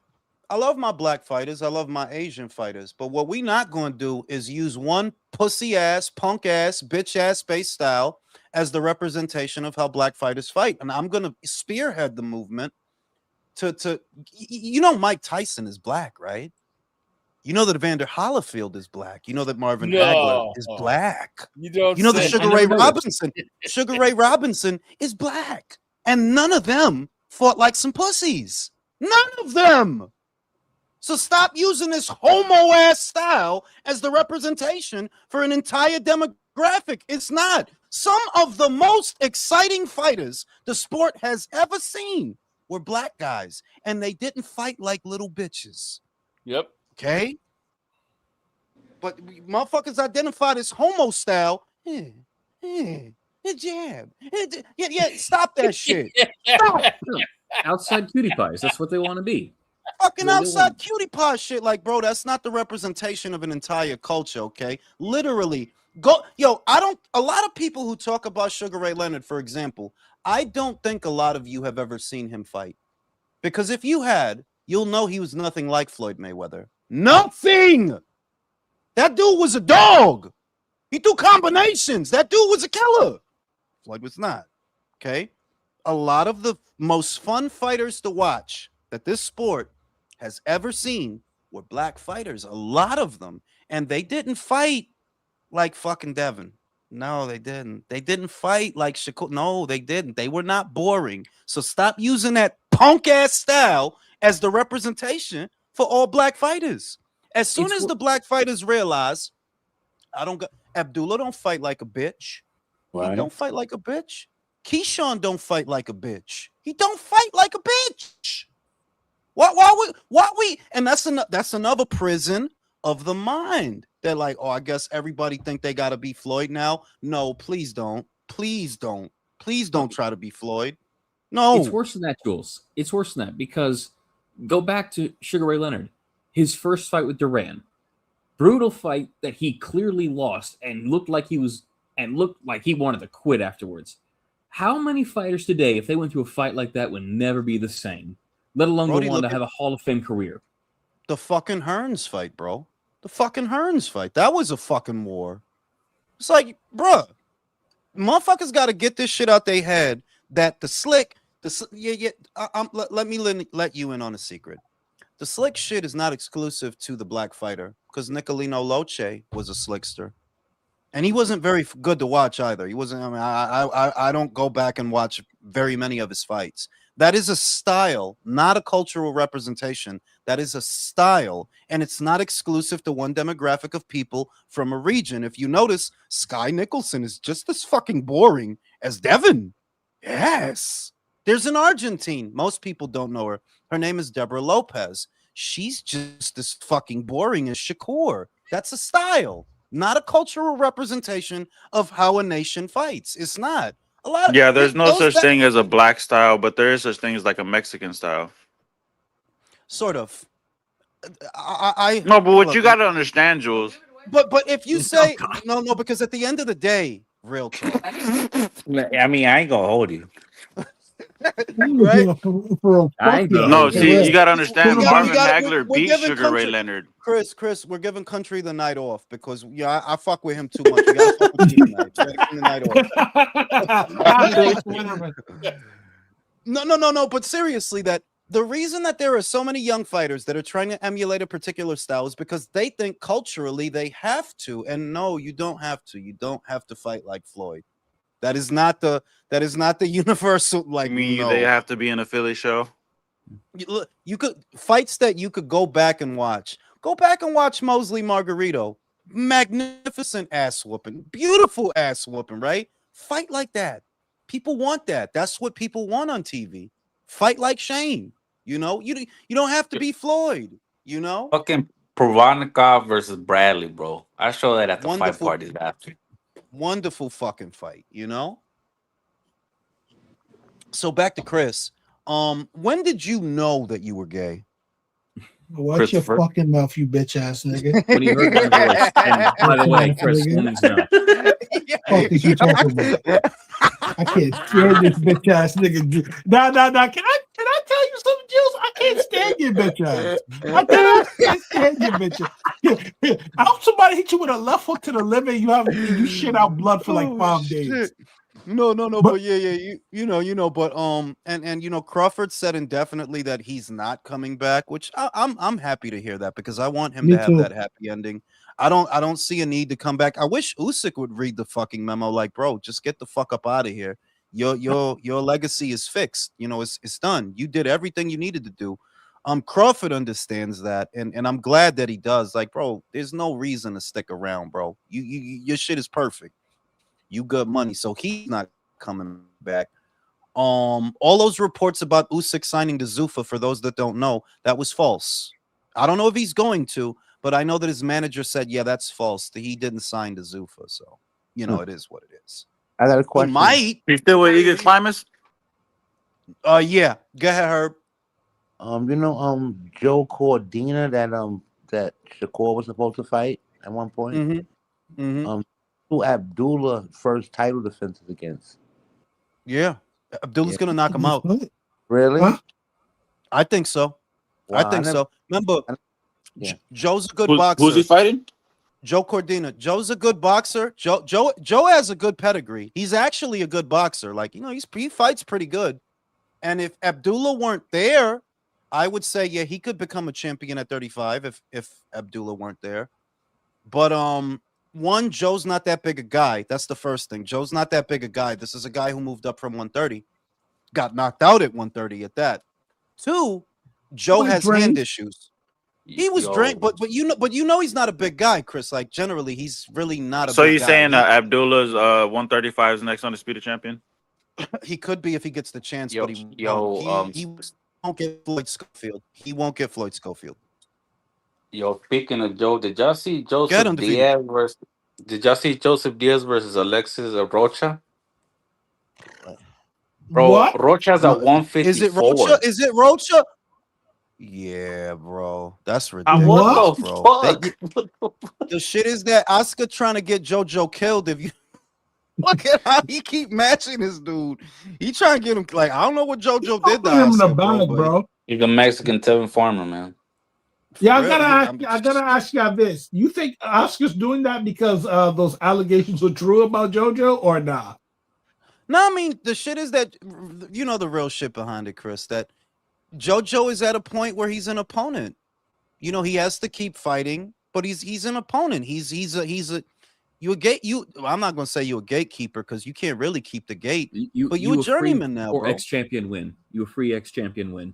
I love my black fighters. I love my Asian fighters. But what we not going to do is use one pussy ass, punk ass, bitch ass space style as the representation of how black fighters fight. And I'm going to spearhead the movement to you know, Mike Tyson is black, right? You know that Evander Holyfield is black. You know that Marvin Hagler is No, black. you don't You know that say. Sugar never Ray noticed. Robinson, Sugar Ray Robinson is black. And none of them fought like some pussies. None of them. So stop using this homo ass style as the representation for an entire demographic. It's not. Some of the most exciting fighters the sport has ever seen were black guys, and they didn't fight like little bitches. Yep. Okay? But motherfuckers identify this homo style. Jab. Yeah, stop that shit. Stop. Outside cutie pies. That's what they want to be. Fucking That's what they outside want. cutie pie shit. Like, bro, that's not the representation of an entire culture, okay? Literally. A lot of people who talk about Sugar Ray Leonard, for example, I don't think a lot of you have ever seen him fight. Because if you had, you'll know he was nothing like Floyd Mayweather. Nothing! That dude was a dog. He threw combinations. That dude was a killer. Floyd was not. Okay? A lot of the most fun fighters to watch that this sport has ever seen were black fighters. A lot of them. And they didn't fight like fucking Devin. No, they didn't. They didn't fight like Shakur. No, they didn't. They were not boring. So stop using that punk ass style as the representation for all black fighters. As soon as the black fighters realize, Abdullah don't fight like a bitch. He don't fight like a bitch. Keyshawn don't fight like a bitch. He don't fight like a bitch. Why we? And that's another prison of the mind. They're like, oh, I guess everybody think they gotta be Floyd now. No, please don't. Please don't. Please don't try to be Floyd. It's No. worse than that, Jules. It's worse than that because go back to Sugar Ray Leonard. His first fight with Duran. Brutal fight that he clearly lost and looked like he wanted to quit afterwards. How many fighters today, if they went through a fight like that, would never be the same, let alone Brody, go on look to have a Hall of Fame career? The fucking Hearns fight, bro. The fucking Hearns fight. That was a fucking war. It's like, bruh, motherfuckers got to get this shit out their head that let me let you in on a secret. The slick shit is not exclusive to the black fighter because Nicolino Loche was a slickster. And he wasn't very good to watch either. He wasn't. I mean, I don't go back and watch very many of his fights. That is a style, not a cultural representation. That is a style, and it's not exclusive to one demographic of people from a region. If you notice, Sky Nicholson is just as fucking boring as Devin. Yes. There's an Argentine. Most people don't know her. Her name is Deborah Lopez. She's just as fucking boring as Shakur. That's a style, not a cultural representation of how a nation fights. It's not. A lot of Yeah, there's no such that thing as a black style, but there is such thing as like a Mexican style. sort of. I No, but what look, you got to understand, Jules. but if you say no, because at the end of the day, real talk, I mean, I ain't gonna hold you. right? I ain't gonna No, hold see, you. you got to understand. Marvin we're Hagler beat giving Sugar Ray country, Leonard. Chris, we're giving Country the night off because I fuck with him too much. We gotta fuck with you tonight. We gotta give him the night off. No. But seriously, that the reason that there are so many young fighters that are trying to emulate a particular style is because they think culturally they have to. And no, you don't have to. You don't have to fight like Floyd. That is not the universal. Like, You mean no. they have to be in a Philly show? You could fights that you could go back and watch. Go back and watch Mosley Margarito. Magnificent ass whooping, beautiful ass whooping, right? Fight like that. People want that. That's what people want on TV. Fight like Shane. You know, you don't have to be Floyd. You know, Fucking Provodnikov versus Bradley, bro. I show that at the fight wonderful, parties after. wonderful fucking fight. You know. So back to Chris. When did you know that you were gay? Watch your Christopher. fucking mouth, you bitch ass nigga. When he heard my voice. And by the way, Chris, please no. Fuck is you talking about? I can't stand this bitch ass nigga. Nah. Can I tell you something, Jules? I can't stand your bitch ass. I can't stand your bitch ass. I hope somebody hit you with a left hook to the liver. You shit out blood for like 5 days. No, but yeah, you know, but and you know, Crawford said indefinitely that he's not coming back, which I'm happy to hear that because I want him Me to have too. that happy ending. I don't see a need to come back. I wish Usyk would read the fucking memo, like, bro, just get the fuck up out of here. Your legacy is fixed. You know, it's done. You did everything you needed to do. Crawford understands that, and I'm glad that he does. Like, bro, there's no reason to stick around, bro. Your shit is perfect. You good money, so he's not coming back. All those reports about Usyk signing to Zuffa, for those that don't know, that was false. I don't know if he's going to, but I know that his manager said, yeah, that's false. That he didn't sign to Zuffa, so you know it is what it is. I got a He question. might. You still with Eagle Climbers? Yeah. Go ahead, Herb. Joe Cordina that Shakur was supposed to fight at one point. Mm-hmm. Who Abdullah first title defenses against? Yeah. Abdullah's Yeah. gonna knock him out. Really? Huh? I think so. Wow, I think so. Remember, Yeah. Joe's a good boxer. Who's he fighting? Joe Cordina. Joe's a good boxer. Joe has a good pedigree. He's actually a good boxer. Like, you know, he fights pretty good. And if Abdullah weren't there, I would say, yeah, he could become a champion at 35 if Abdullah weren't there. But one, Joe's not that big a guy. That's the first thing. Joe's not that big a guy. This is a guy who moved up from 130, got knocked out at 130 at that. Two, Joe Was has drained? hand issues. He was drained, but you know he's not a big guy, Chris. Like generally, he's really not a So big you guy. saying Abdullah's 135 is next undisputed champion? He could be if he gets the chance, Yo, but he won't get Floyd Schofield. He won't get Floyd Schofield. Yo, speaking of Joe, did y'all see Get Joseph undefeated. Diaz versus? Did y'all see Joseph Diaz versus Alexis Rocha? Bro, What? Rocha's No, at 154. is it Rocha? Is it Rocha? Yeah, bro. That's What ridiculous, the bro. fuck? The shit is that Oscar trying to get JoJo killed. If you look at how he keep matching this dude, he trying to get him like I don't know what JoJo I'll did to put him in the Oscar, bro, bag, but bro. He's a Mexican Tevin Farmer, man. for Yeah, real, I gotta ask you this. You think Oscar's doing that because those allegations were true about JoJo or not? no, I mean the shit is that you know the real shit behind it, Chris. That JoJo is at a point where he's an opponent. You know, he has to keep fighting, but he's an opponent. He's a you a gate you. I'm not gonna say you a gatekeeper because you can't really keep the gate, but you a journeyman now, or bro. ex-champion win. You a free ex-champion win.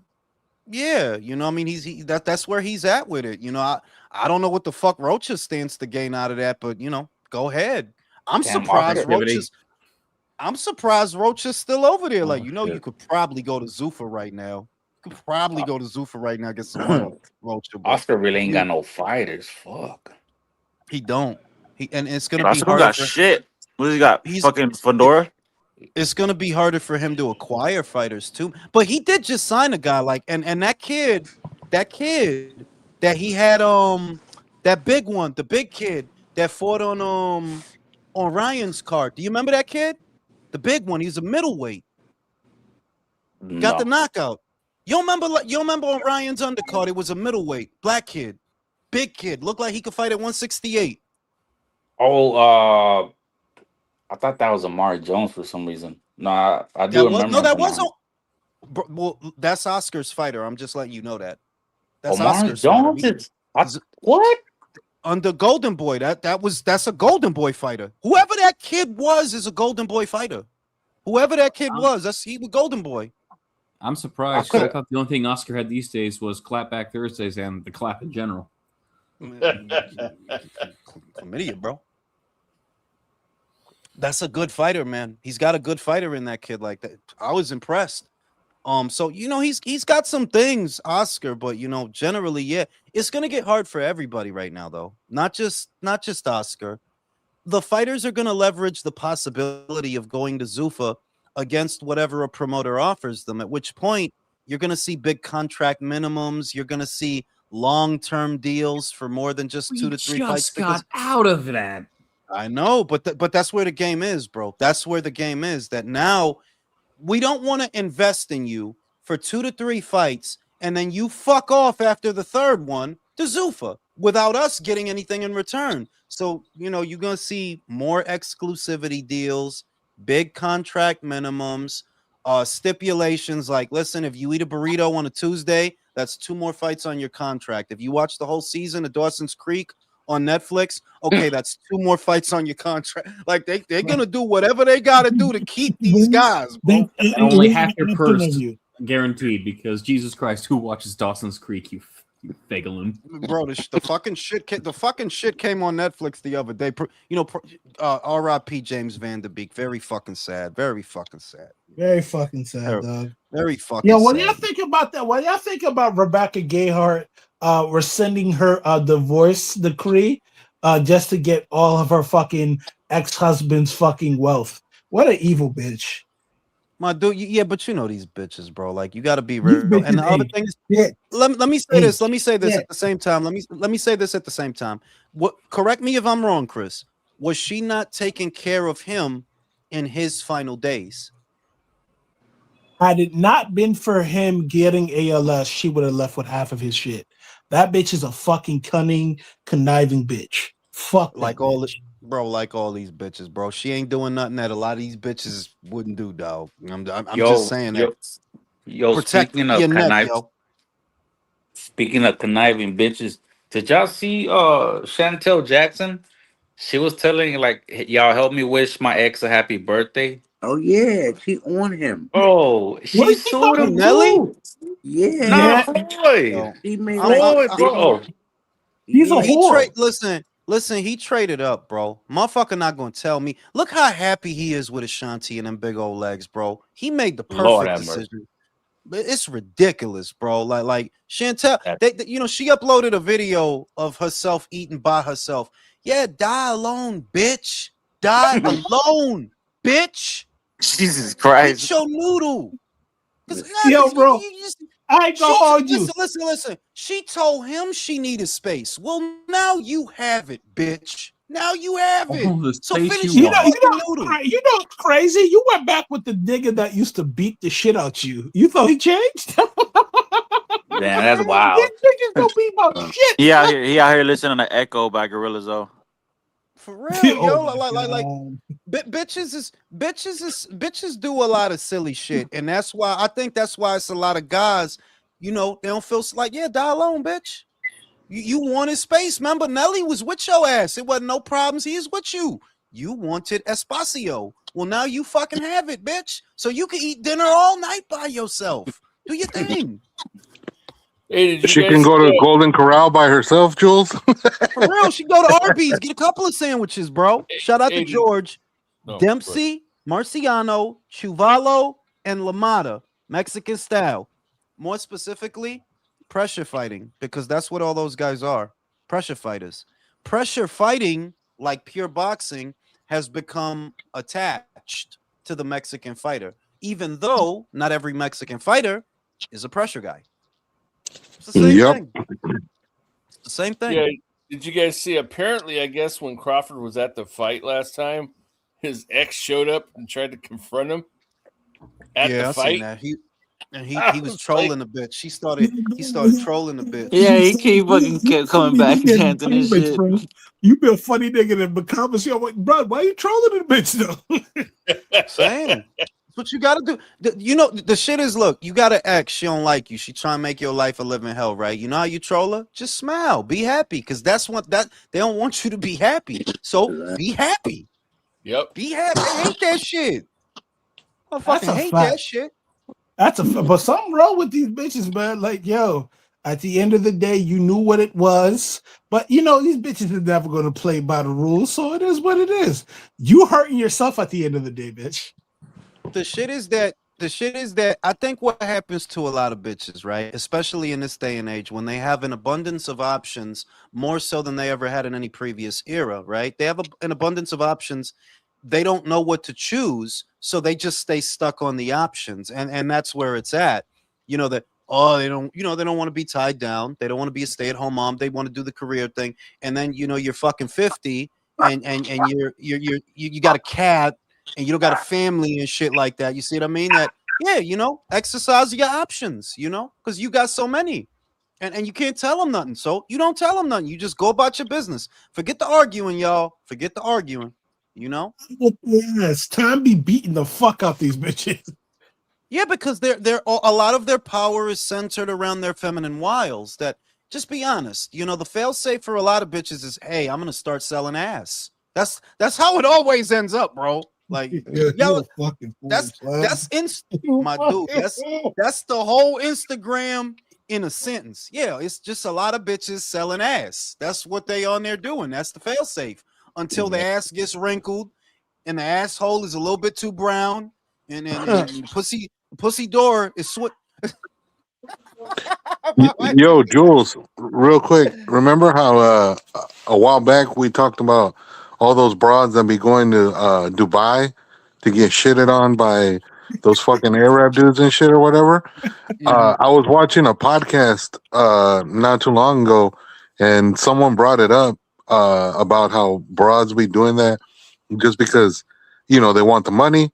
Yeah, you know, I mean, that's where he's at with it. You know, I don't know what the fuck Rocha stands to gain out of that, but you know, go ahead. I'm Damn, surprised Oscar. Rocha's. I'm surprised Rocha's still over there. Like, Oh, you know, you shit. could probably go to Zuffa right now. You could probably go to Zuffa right now, get some money, Rocha. But Oscar really ain't you- got no fighters. Fuck. he don't. And it's gonna And be Oscar don't harder got for shit. What does he got? he's Fucking Fedora? it's gonna be harder for him to acquire fighters too. But he did just sign a guy like and that kid that he had that big one, the big kid that fought on Ryan's card. Do you remember that kid? The big one. He's a middleweight. Got the No. knockout. You remember on Ryan's undercard? It was a middleweight, black kid, big kid. Looked like he could fight at 168. Oh, I thought that was Amari Jones for some reason. No, I do remember. That him from wasn't. Well, that's Oscar's fighter. I'm just letting you know that. That's Amari Oscar's fighter. Jones is what? Under Golden Boy. That's a Golden Boy fighter. Whoever that kid was is a Golden Boy fighter. Whoever that kid was, he was Golden Boy. I'm surprised. 'Cause I thought the only thing Oscar had these days was Clapback Thursdays and the clap in general. Chlamydia, bro. That's a good fighter, man. He's got a good fighter in that kid like that. I was impressed. So you know he's got some things, Oscar, but you know generally, yeah, it's gonna get hard for everybody right now, though. Not just Oscar. The fighters are gonna leverage the possibility of going to Zuffa against whatever a promoter offers them. At which point you're gonna see big contract minimums. You're gonna see long-term deals for more than just 2 to 3 fights. Just got out of that. I know, but that's where the game is, bro. That's where the game is. That now we don't want to invest in you for 2 to 3 fights, and then you fuck off after the third one to Zuffa without us getting anything in return. So, you know, you're going to see more exclusivity deals, big contract minimums, stipulations like, listen, if you eat a burrito on a Tuesday, that's 2 more fights on your contract. If you watch the whole season of Dawson's Creek on Netflix, okay, that's 2 more fights on your contract. Like they're gonna do whatever they gotta do to keep these guys, bro. And only half your purse guaranteed because Jesus Christ, who watches Dawson's Creek? You fagaloon, bro. The fucking shit came on Netflix the other day. You know, R.I.P. James Van Der Beek. Very fucking sad. Very fucking sad. Very fucking sad, dog. Very fucking. Yeah, what sad. do y'all think about that? What do y'all think about Rebecca Gayheart rescinding her divorce decree just to get all of her fucking ex-husband's fucking wealth? What an evil bitch. My dude, yeah, but you know these bitches, bro. Like you got to be real. And the other thing is, let me say this. Let me say this at the same time. Let me say this at the same time. What? Correct me if I'm wrong, Chris. Was she not taking care of him in his final days? Had it not been for him getting ALS, she would have left with half of his shit. That bitch is a fucking cunning, conniving bitch. Fuck like all bitch. Bro, like all these bitches, bro. She ain't doing nothing that a lot of these bitches wouldn't do, dog. I'm just saying that. Protect speaking of speaking of conniving bitches, did y'all see Chantel Jackson? She was telling like, y'all help me wish my ex a happy birthday. Oh yeah, she on him. Oh, she sued him Nelly. Yeah, Floyd. He made Floyd, bro. He's a whore. Listen, he traded up, bro. Motherfucker not gonna tell me. Look how happy he is with Ashanti and them big old legs, bro. He made the perfect decision. It's ridiculous, bro. Like Chantel, you know, she uploaded a video of herself eating by herself. Yeah, die alone, bitch. Die alone, bitch. Jesus Beat Christ. your noodle. Yo, bro, I ain't gonna hold you. Listen. She told him she needed space. Well, now you have it, bitch. Now you have it. All the So space finish you your want. fucking noodle. You know what's crazy? You went back with the nigga that used to beat the shit out you. You thought he changed? Damn, that's These wild. niggas don't beat my shit. He out here listening to Echo by Gorillaz though. For real, Oh yo. my Like God. bitches do a lot of silly shit, and that's why I think that's why it's a lot of guys. You know, they don't feel like, yeah, die alone, bitch. You wanted space. Remember, Nelly was with your ass. It wasn't no problems. He is with you. You wanted espacio. Well, now you fucking have it, bitch. So you can eat dinner all night by yourself. Do your thing. Hey, did you She guys can go see to that? Golden Corral by herself, Jules. For real, she go to Arby's, get a couple of sandwiches, bro. Shout out to Hey, George, no, Dempsey, Marciano, Chuvalo, and Lamada, Mexican style. More specifically, pressure fighting, because that's what all those guys are. Pressure fighters. Pressure fighting, like pure boxing, has become attached to the Mexican fighter, even though not every Mexican fighter is a pressure guy. It's the same Yep. thing. It's the same thing. Yeah, did you guys see? Apparently, I guess when Crawford was at the fight last time, his ex showed up and tried to confront him at the I seen fight. that. He I was was trolling a bit. He started trolling a bit. Yeah, he keep fucking kept coming back You chanting and shit. bro. You be a funny nigga in the comments. I'm like, bro, why you trolling the bitch though? Saying that's what you gotta do. You know the shit is, look, you gotta act. She don't like you. She trying to make your life a living hell, right? You know how you troll her? Just smile, be happy, because that's what that they don't want you to be happy. So be happy. Yep. Be happy. I hate that shit. I That's fucking a hate fact. that shit. But something wrong with these bitches, man. Like, yo, at the end of the day, you knew what it was, but you know these bitches are never going to play by the rules, so it is what it is. You hurting yourself at the end of the day, bitch. The shit is that I think what happens to a lot of bitches, right? Especially in this day and age, when they have an abundance of options, more so than they ever had in any previous era, right? They have an abundance of options. They don't know what to choose, so they just stay stuck on the options, and that's where it's at. You know that, oh, they don't, they don't want to be tied down. They don't want to be a stay-at-home mom. They want to do the career thing, and then you're fucking 50, and you got a cat, and you don't got a family and shit like that. You see what I mean? That, yeah, exercise your options, because you got so many. And you can't tell them nothing. So you don't tell them nothing. You just go about your business. Forget the arguing, y'all. Forget the arguing. Yes, time be beating the fuck out these bitches. Yeah, because they're a lot of their power is centered around their feminine wiles. That, just be honest. The fail safe for a lot of bitches is, hey, I'm gonna start selling ass. That's how it always ends up, bro. Like, You're fucking fool, that's my dude. That's the whole Instagram in a sentence. Yeah, it's just a lot of bitches selling ass. That's what they on there doing. That's the fail safe until the ass gets wrinkled and the asshole is a little bit too brown, and pussy door is Yo, Jules, real quick. Remember how a while back we talked about all those broads that be going to Dubai to get shitted on by those fucking Arab dudes and shit or whatever? I was watching a podcast not too long ago, and someone brought it up about how broads be doing that just because they want the money.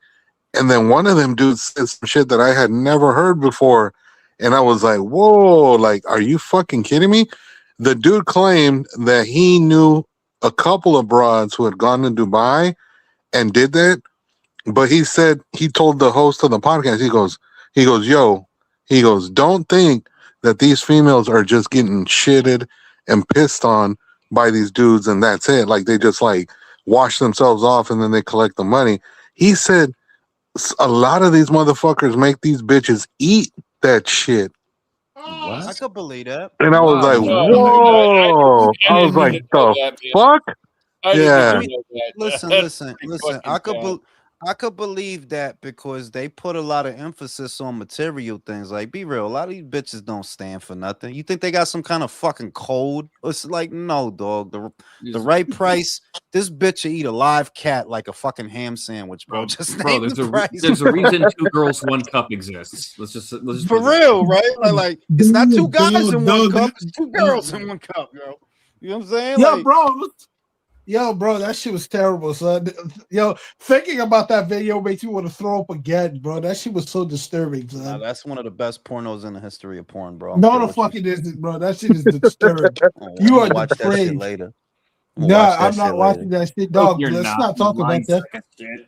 And then one of them dudes said some shit that I had never heard before. And I was like, whoa, like, are you fucking kidding me? The dude claimed that he knew a couple of broads who had gone to Dubai and did that. But he said, he told the host of the podcast, he goes, don't think that these females are just getting shitted and pissed on by these dudes and that's it. Like, they just like wash themselves off and then they collect the money. He said, a lot of these motherfuckers make these bitches eat that shit. I could believe that. And I was like, No, whoa. I was like, didn't know the that, man. fuck? I didn't Yeah. even know that. Listen. That's pretty fucking I could bad. I could believe that because they put a lot of emphasis on material things. Like, be real, a lot of these bitches don't stand for nothing. You think they got some kind of fucking code? It's like, no, dog. The right price. This bitch will eat a live cat like a fucking ham sandwich, bro. Just Bro, name the price. there's a reason 2 girls, 1 cup exists. Let's just For put that. real, right? Like it's not 2 guys in 1 Dog, cup. that- It's 2 girls in 1 cup, yo. You know what I'm saying? Yo, Like, bro, that shit was terrible, son. Yo, thinking about that video makes me want to throw up again, bro. That shit was so disturbing, nah, son. that's one of the best pornos in the history of porn, bro. No, the fucking isn't, bro. That shit is disturbing. I'm You are gonna watch that shit depraved. later. I'm gonna Nah, watch that I'm shit not watching later. that shit, dog. You're Let's not. not talk about that. Shit.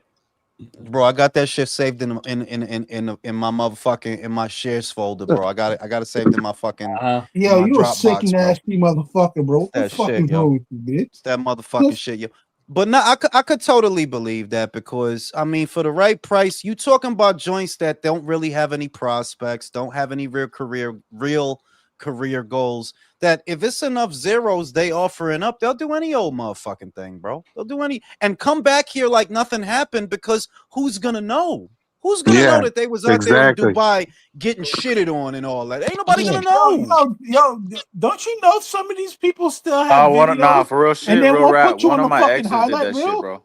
Bro, I got that shit saved in my motherfucking in my shares folder, bro. I got it saved in my fucking Yo, my you a sick, Dropbox, bro. nasty motherfucker, bro. What the That fuck shit, is yo. wrong with you, bitch? It's that motherfucking shit, yo. But no, I could totally believe that because I mean, for the right price, you talking about joints that don't really have any prospects, don't have any real career goals. That if it's enough zeros they offering up, they'll do any old motherfucking thing, bro. They'll do any and come back here like nothing happened because who's gonna know? Who's gonna know Yeah, that they was out there in exactly. Dubai getting shitted on and all that? Ain't nobody gonna know. Yo, don't you know some of these people still have videos For real shit, and they real won't rap. put you One on of the my fucking exes did highlight that shit, reel? bro.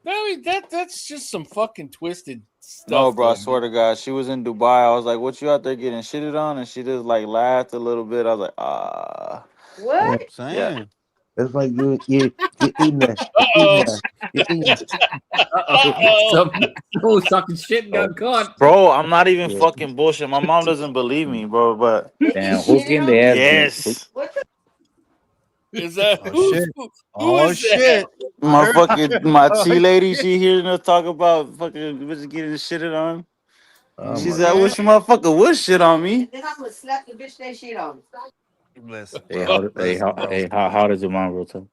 I mean, that's just some fucking twisted stuff. No, bro, I though, swear to God, she was in Dubai. I was like, "What you out there getting shitted on?" And she just like laughed a little bit. I was like, "Ah, Yeah, Saying. yeah." it's like you eating that. You're eating that. You're eating. Someone's talking shit and got caught. Bro, I'm not even fucking bullshit. My mom doesn't believe me, bro. But Damn, who's getting the ass beat? yes, Is that Oh who? shit. Who Oh is shit. that? my heard- fucking my Oh, tea lady, shit. she hearing us talk about fucking bitches getting shitted on. Oh She my said, "I god. wish a motherfucker would shit on me." Then I'm gonna slap the bitch that shit on. Listen, Hey, bro. how, Listen, bro. hey, how does your mom, bro? Tell?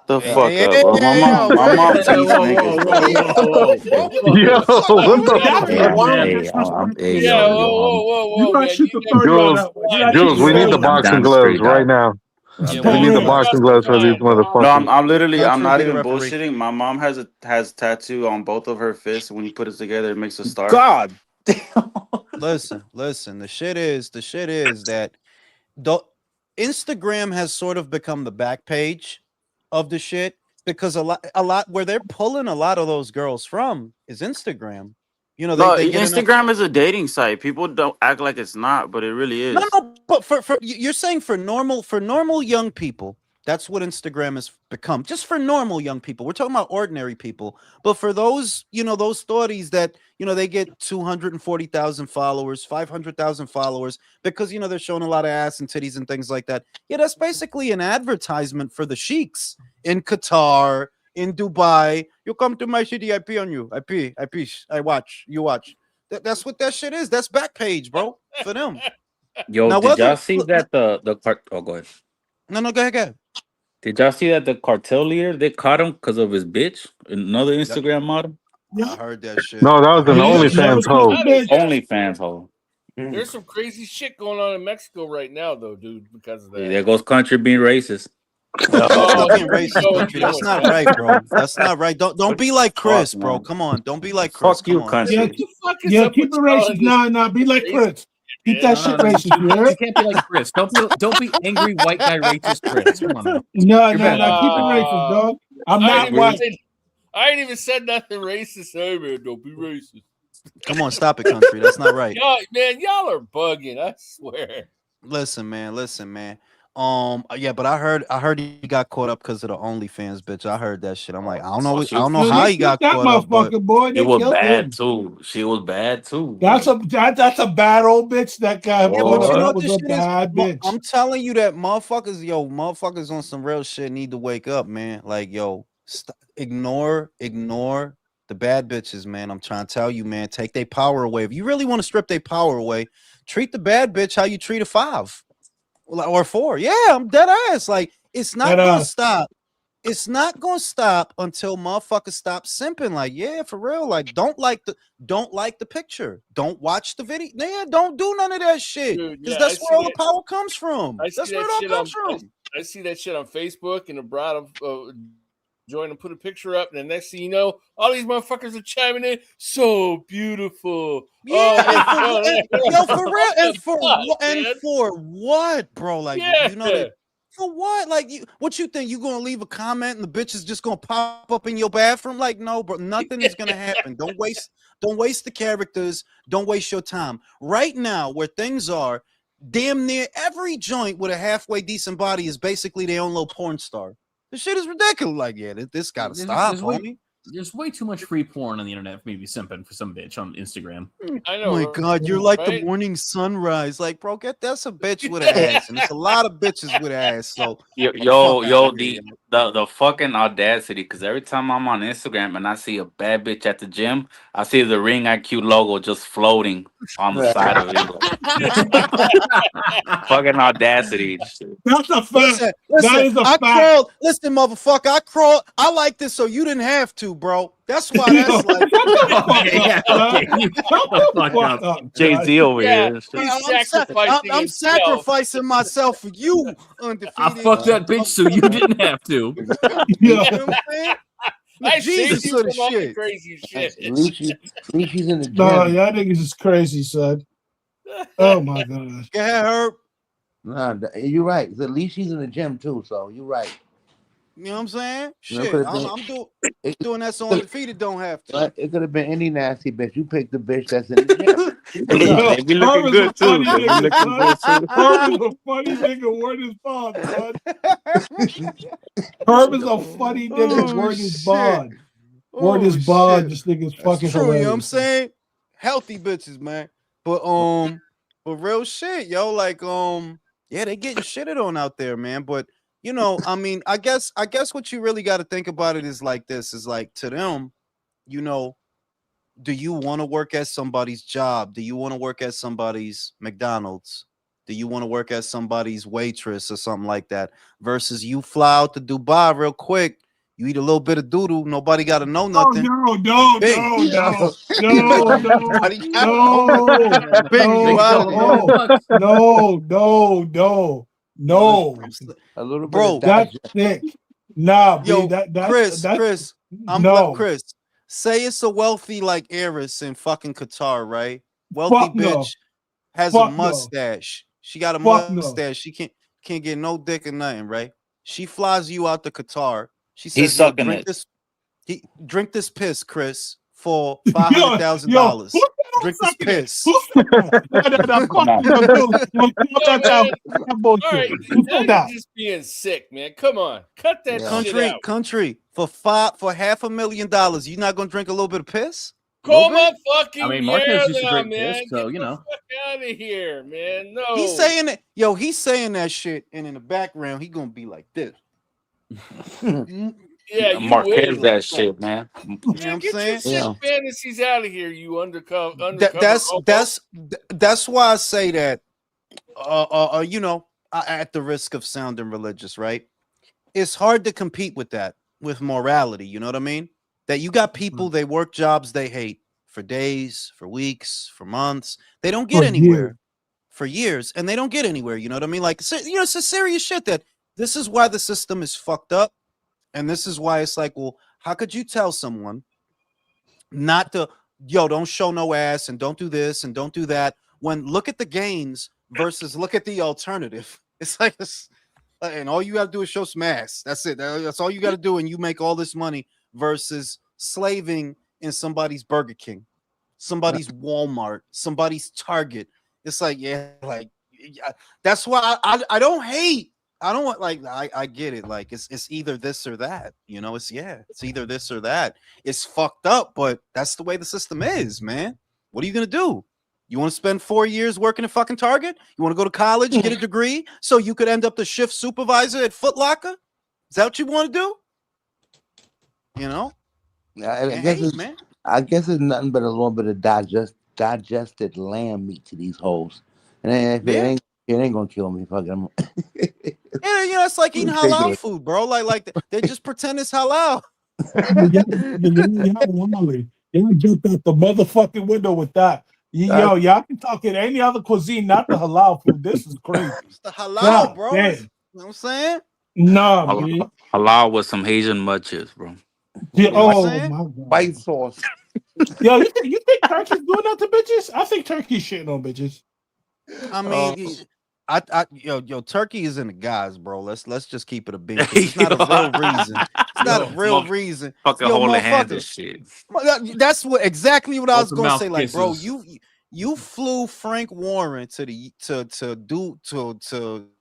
The Hey, fuck hey, up, hey, bro. hey, My wait. mom teach Whoa, niggas, whoa, bro. whoa, whoa, whoa. Yo, What the fuck what going the on That's right Hey, the now? I'm, wild hey, disrespect. hey, Yeah, yo, whoa, yo, whoa, You whoa, guys man. shoot the 30 on Jules, that one. You guys shoot Jules, the we need 30 the on that I'm one. boxing down the gloves street, right dog. now. Yeah, We need the country, Cross boxing the gloves for these line, bro. No, motherfuckers. I'm literally, I'm country not be the even referee. bullshitting. My mom has tattoo on both of her fists. When you put it together, it makes a star. God damn. Listen. The shit is that the Instagram has sort of become the back page of the shit because a lot where they're pulling a lot of those girls from is Instagram. You know, No, they get enough. Instagram is a dating site. People don't act like it's not, but it really No, is. no, but you're saying for normal young people, that's what Instagram has become. Just for normal young people, we're talking about ordinary people. But for those, those stories that they get 240,000 followers, 500,000 followers because they're showing a lot of ass and titties and things like that. Yeah, that's basically an advertisement for the sheiks in Qatar, in Dubai. You come to my city, I pee on you. I watch, you watch. That's what that shit is. That's back page, bro, for them. Yo, Now, did whether y'all see that oh, go ahead. no, go ahead. Did y'all see that the cartel leader they caught him because of his bitch, another Yep, Instagram model, I heard that shit. No, that I was an heard Yeah, that yeah, shit. OnlyFans the hoe. pussy bitch. OnlyFans hole. There's some crazy shit going on in Mexico right now, though, dude, because of Hey, that. there goes country being racist. Don't be Oh, being here we racist, go country. again That's with not that. right, bro. That's not right. Don't be like Fuck, Chris, bro. man. Come on. Don't be like Chris. Fuck Come you, on. Yeah, country. What the fuck is yeah, up keep with it y'all racist. and this Nah, be like race, Chris. Keep man? that No, shit no, no. racist, you heard? You can't be like Chris. Don't be angry white guy racist Chris. Come on now. No, You're no, better no, than keep it that. racist, dog. I'm I ain't not even white. said, I ain't even said nothing racist. Hey, man, don't be racist. Come on, stop it, country. That's not right. Y'all are bugging. I swear. Listen, man. Yeah, but I heard he got caught up because of the OnlyFans bitch. I heard that shit. I'm like, I Oh, don't know Yo, how they he killed got that caught up, but motherfucker, boy. she They was killed bad him. too. She was bad too. That's a bad old bitch that guy yeah, put but up. you know That what was this a shit is? bad bitch. I'm telling you that motherfuckers on some real shit need to wake up, man. Like, ignore the bad bitches, man. I'm trying to tell you, man. Take their power away. If you really want to strip their power away, treat the bad bitch how you treat a 5 or 4. Yeah, I'm dead ass. Like, it's not And gonna stop. It's not gonna stop until motherfuckers stop simping. Like, yeah, for real. Like, don't like the picture. Don't watch the video. Yeah, don't do none of that shit. Dude, Because yeah, that's where all the power comes from. I see That's where that it all shit comes on from. I see that shit on Facebook and a broad of join and put a picture up, and the next thing you know, all these motherfuckers are chiming in. So beautiful. Yeah, Oh, yo, for real, and man. for what, bro? Like, Yeah. you know that for what? Like, what you think? You gonna leave a comment and the bitch is just gonna pop up in your bathroom? Like, no, bro, nothing is gonna happen. Don't waste the characters. Don't waste your time. Right now, where things are, damn near every joint with a halfway decent body is basically their own little porn star. This shit is ridiculous. Like, yeah, this gotta stop, homie. There's way too much free porn on the internet for me to be simping for some bitch on Instagram. I know. Oh my God, you're like right? the morning sunrise. Like, bro, that's a bitch with an ass, and it's a lot of bitches with ass. So Yo, fuck the fucking audacity, because every time I'm on Instagram and I see a bad bitch at the gym, I see the Ring IQ logo just floating on the side of it. Fucking audacity. That's a fact. Listen, That is a I fact. crawled. Listen, motherfucker, I crawled. I like this, so you didn't have to, bro. That's why that's like. Jay Z over here. I'm sacrificing myself for you, undefeated. I fucked that bitch so you didn't have to. You know what I'm saying? I Jesus saved you for the from all the shit. crazy shit. At least she's in the gym. No, y'all niggas is crazy, son. Oh my gosh. Go ahead, Herb. Nah, you're right. At least she's in the gym too, so you're right. You know what I'm saying? You know, Shit, could've I'm been- doing that so undefeated don't have to. But it could have been any nasty bitch. You picked the bitch that's in the gym. Hey, they be looking Herb is good a too. funny They be nigga, looking son. good too. Herb is a funny nigga. Word is bond, son. Herb is a funny nigga. Oh, Word is shit. bond. Word Oh, is bond. shit. This nigga's That's fucking true, hilarious. you know what I'm saying? Healthy bitches, man. But real shit, yo, like yeah, they getting shitted on out there, man. But you know, I mean, I guess what you really got to think about it is like this: is like to them, you know, do you want to work at somebody's job? Do you want to work at somebody's McDonald's? Do you want to work at somebody's waitress or something like that? Versus you fly out to Dubai real quick. You eat a little bit of doodle. Nobody got to know nothing. No. Bing. Nobody gotta know nothing. Bing, you out. No. A little bit Bro, of That's thick. Nah, yo, B, that's Chris, no. Chris, say it's a wealthy like heiress in fucking Qatar, right? Wealthy Fuck bitch no. has Fuck a no. mustache. She got a Fuck no. mustache. She can't get no dick or nothing, right? She flies you out to Qatar. She He's says, "Yo, sucking drink this piss, Chris, for $500,000. Drink this piss." All right, now you're just being sick, man. Come on, cut that shit out. Country, for $500,000, you not gonna drink a little bit of piss? Come on, fucking I mean, Marquez used to now, drink man. piss, so Get you the know. fuck out of here, man. No, He's saying that, yo, he's saying that shit, and in the background, he gonna be like this. Yeah, you Marquez will. that shit, man. You know what I'm Get your saying? sick fantasies out of here, you undercover. That's why I say that. You know, at the risk of sounding religious, right? It's hard to compete with that, with morality. You know what I mean? That you got people, they work jobs they hate for days, for weeks, for months. They don't get anywhere for years, and they don't get anywhere. You know what I mean? Like, you know, it's a serious shit. That this is why the system is fucked up, and this is why it's like, well, how could you tell someone not to, yo, don't show no ass and don't do this and don't do that, when look at the gains versus look at the alternative. It's like this, and all you got to do is show some ass. That's it. That's all you got to do, and you make all this money versus slaving in somebody's Burger King, somebody's Walmart, somebody's Target. It's like, yeah, like that's why I don't hate. I don't want, like, I get it. Like it's either this or that, you know, it's either this or that. It's fucked up, but that's the way the system is, man. What are you going to do? You want to spend 4 years working at fucking Target? You want to go to college, get a degree so you could end up the shift supervisor at Foot Locker? Is that what you want to do? You know? I guess it's nothing but a little bit of digested lamb meat to these hoes. And if it ain't gonna kill me. Fuck them. Yeah, you know, it's like eating halal food, bro. Like they just pretend it's halal. Y'all jumped out the motherfucking window with that. Yo, y'all can talk in any other cuisine, not the halal food. This is crazy. It's the halal, bro. Damn. You know what I'm saying? Nah, man. Halal with some Haitian mud chips, bro. Yeah, What you oh saying? my god. White sauce. Yo, you think Turkey's doing that to bitches? I think Turkey's shitting on bitches. I Uh, mean, yo, Turkey is in the guys, bro. Let's just keep it a bean because it's Yo, not a real reason. It's not a Yo, real reason. motherfucking Yo, holding hands and motherfucker, shit. that's what exactly what I was open gonna mouth say. Like, bro, kisses. you flew Frank Warren to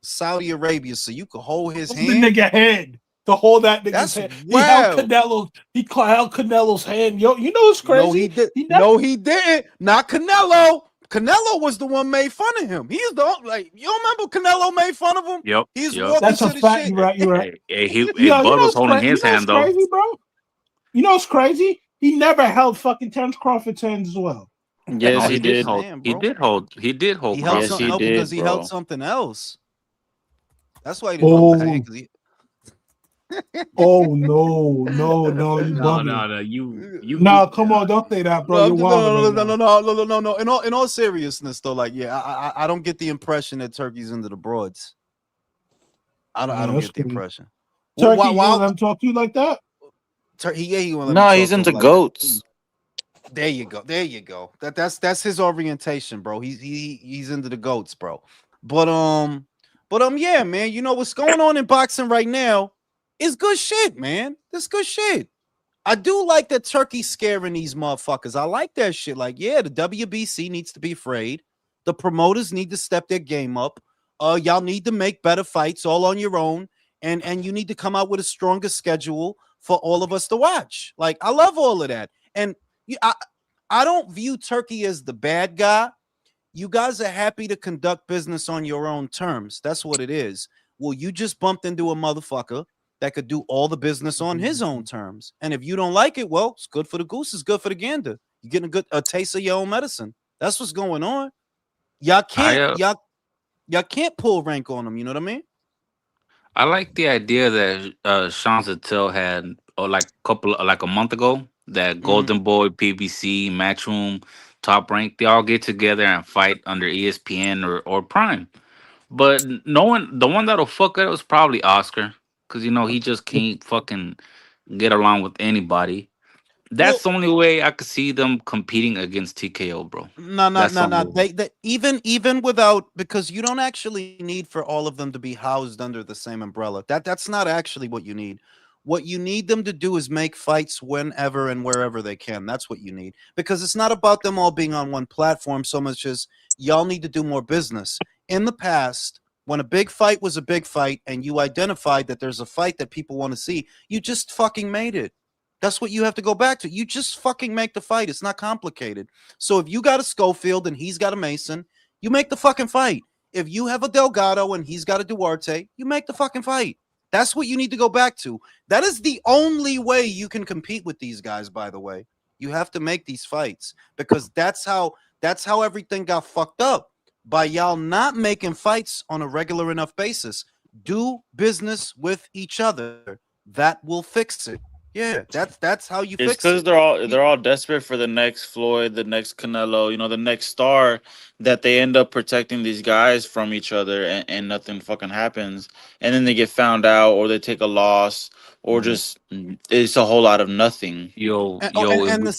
Saudi Arabia so you could hold his Hold the hand. nigga hand. To hold that nigga's That's hand. He held wild. Canelo. He held Canelo's hand. Yo, you know what's No, crazy? he did. He never. No, he didn't. Not Canelo. Canelo was the one made fun of him. He's the like you don't remember Canelo made fun of him. Yep, He's yep. walking That's a to the fact. shit. You're right. You're right. Bud You know was what's holding crazy? You his know what's hand though. crazy, bro? You know what's crazy? He never held fucking Terrence Crawford's hand as well. Yes, No, he he did did. hold. Saying, He bro. did hold. He did hold He held Yes, Crawford's something he no hand. because did, he held bro. something else. That's why he didn't hold the hand Oh, because he. oh no, you No, bugging. no, no. No, come on, don't say that, bro. No, You're wilding right no, now. no. In all seriousness, though, like, yeah, I don't get the impression that Turkey's into the broads. I don't That's get the crazy. impression. Turkey, While, you gonna while let him talk to you like that? he won't let me No, talk he's to him into like that. goats. There you go. There you go. That's his orientation, bro. He's into the goats, bro. But yeah, man. You know what's going on in boxing right now is good shit, man. This good shit. I do like that Turkey scaring these motherfuckers. I like that shit. Like, yeah, the WBC needs to be afraid. The promoters need to step their game up. Y'all need to make better fights all on your own, and you need to come out with a stronger schedule for all of us to watch. Like, I love all of that, and I don't view Turkey as the bad guy. You guys are happy to conduct business on your own terms. That's what it is. Well, you just bumped into a motherfucker that could do all the business on his own terms. And if you don't like it, well, it's good for the goose, it's good for the gander. You're getting a taste of your own medicine. That's what's going on. Y'all I can't y'all can't pull rank on them. You know what I mean? I like the idea that Sean Zattel had, or like a month ago, that Mhm. Golden Boy, PBC, Matchroom, Top Rank, they all get together and fight under ESPN or Prime. But no one, the one that'll fuck it up is probably Oscar, because he just can't fucking get along with anybody. That's Well, the only way I could see them competing against TKO, bro. That's the no. only way. They even without because you don't actually need for all of them to be housed under the same umbrella. That's not actually what you need. What you need them to do is make fights whenever and wherever they can. That's what you need because it's not about them all being on one platform so much as y'all need to do more business. In the past, when a big fight was a big fight and you identified that there's a fight that people want to see, you just fucking made it. That's what you have to go back to. You just fucking make the fight. It's not complicated. So if you got a Schofield and he's got a Mason, you make the fucking fight. If you have a Delgado and he's got a Duarte, you make the fucking fight. That's what you need to go back to. That is the only way you can compete with these guys, by the way. You have to make these fights because that's how everything got fucked up by y'all not making fights on a regular enough basis. Do business with each other. That will fix it. Yeah, that's how you It's fix because it. they're all desperate for the next Floyd, the next Canelo, the next star, that they end up protecting these guys from each other, and nothing fucking happens, and then they get found out, or they take a loss, or just it's a whole lot of nothing. Yo, And, oh, yo, if and we, the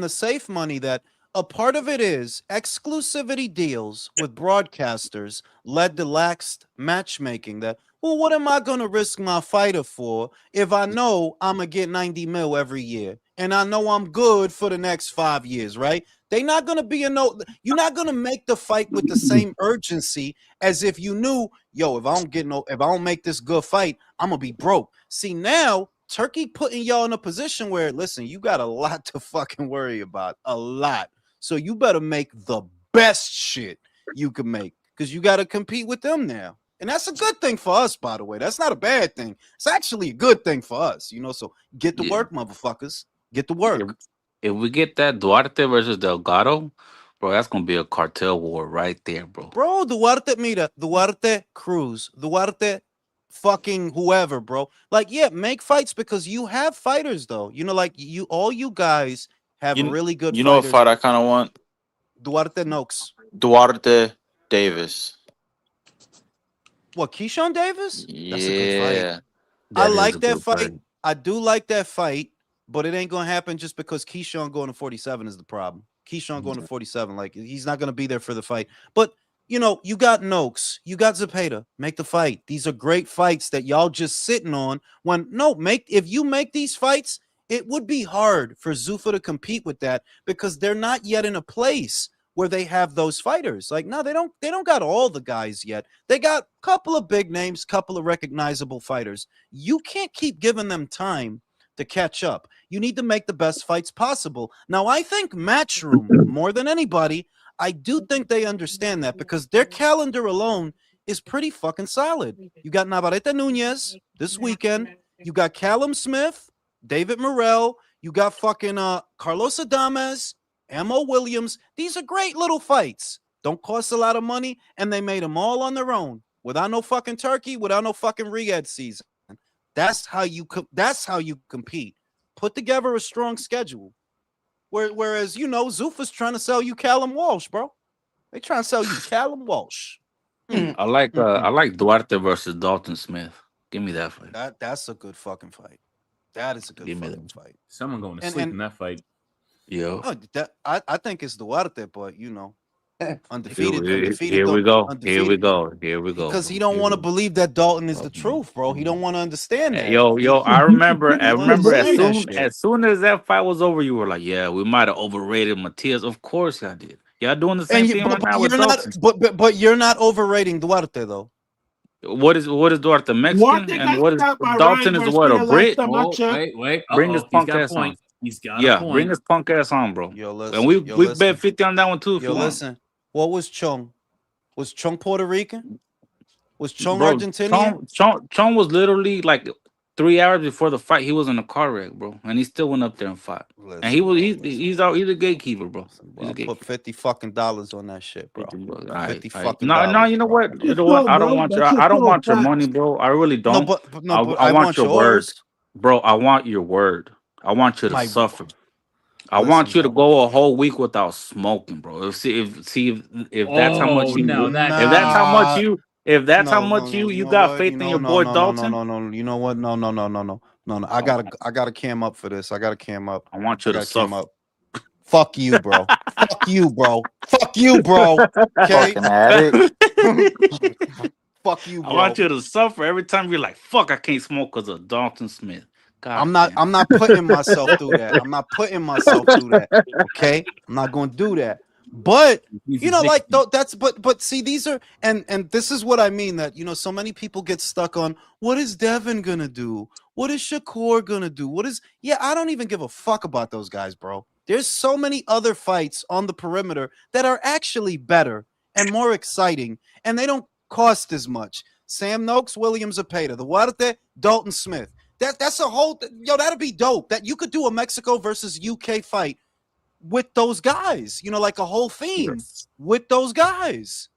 safe money that a part of it is exclusivity deals with broadcasters led to laxed matchmaking that well what am I going to risk my fighter for if I know I'm going to get 90 mil every year and I know I'm good for the next 5 years, right? They're not going to be you're not going to make the fight with the same urgency as if you knew, yo, if I don't make this good fight, I'm going to be broke. See, now Turkey putting y'all in a position where, listen, you got a lot to fucking worry about, a lot. So you better make the best shit you can make because you got to compete with them now. And that's a good thing for us, by the way. That's not a bad thing. It's actually a good thing for us, So get to yeah, work, motherfuckers. Get to if, work. if we get that Duarte versus Delgado, bro, that's gonna be a cartel war right there, bro. Bro, Duarte, mira, Duarte Cruz, Duarte fucking whoever, bro. Like, yeah, make fights because you have fighters, though. Like all you guys have You really good you know what fighters. fight I kind of want? Duarte Noakes. Duarte Davis. What, Keyshawn Davis? That's a good fight. Yeah, I That is a like that good fight. fight. I do like that fight, but it ain't gonna happen just because Keyshawn going to 47 is the problem. Keyshawn going to 47, like he's not gonna be there for the fight. But you got Noakes, you got Zepeda. Make the fight. These are great fights that y'all just sitting on. If you make these fights, it would be hard for Zuffa to compete with that because they're not yet in a place where they have those fighters. Like, no, they don't got all the guys yet. They got a couple of big names, couple of recognizable fighters. You can't keep giving them time to catch up. You need to make the best fights possible. Now, I think Matchroom, more than anybody, I do think they understand that because their calendar alone is pretty fucking solid. You got Navarrete Nunez this weekend. You got Callum Smith, David Morrell. You got fucking Carlos Adames, Mo Williams. These are great little fights. Don't cost a lot of money, and they made them all on their own without no fucking turkey, without no fucking Riyadh season. That's how you compete. Put together a strong schedule. Whereas Zuffa's trying to sell you Callum Walsh, bro. They trying to sell you Callum Walsh. I like Duarte versus Dalton Smith. Give me that fight. That's a good fucking fight. That is a good fucking fight. Someone going to sleep in that fight. Yo. Oh, I think it's Duarte, but undefeated. Here we go. Because he don't want to believe that Dalton is the truth, bro. He don't want to understand that. Yo, I remember Understand as soon as that fight was over, you were like, yeah, we might have overrated Matias. Of course y'all did. Y'all doing the same thing right now with Dalton. But you're not overrating Duarte though. What is Duarte, Mexican? And what is Dalton is what, a Brit? Wait. Bring his punk ass on. He's got a point. Bring his punk ass on, bro. Yo, listen, and we bet 50 on that one too. Listen. What was Chung? Was Chung Puerto Rican? Was Chung Argentinian? Chung was literally like 3 hours before the fight. He was in a car wreck, bro, and he still went up there and fought. Listen, and he's a gatekeeper, bro. I'll put $50 fucking on that shit, bro. $50 fucking. No, you know what? I don't want your money, bro. I really don't. I want your word, bro. I want your word. I want you to suffer. I want you to go a whole week without smoking, bro. If that's how much you got faith in your boy Dalton. No. You know what? No. I gotta cam up for this. I gotta cam up. I want you to suffer. Fuck you, bro. Fuck you, bro. Fuck you, bro. Okay. Fuck you, bro. I want you to suffer every time you're like, fuck, I can't smoke because of Dalton Smith. God I'm not putting myself through that. I'm not putting myself through that. Okay, I'm not going to do that. But but see, these are and this is what I mean, that so many people get stuck on what is Devin gonna do, what is Shakur gonna do, I don't even give a fuck about those guys, bro. There's so many other fights on the perimeter that are actually better and more exciting, and they don't cost as much. Sam Noakes, William Zepeda, the Duarte, Dalton Smith. That's a whole that'd be dope. That you could do a Mexico versus UK fight with those guys, like a whole theme with those guys.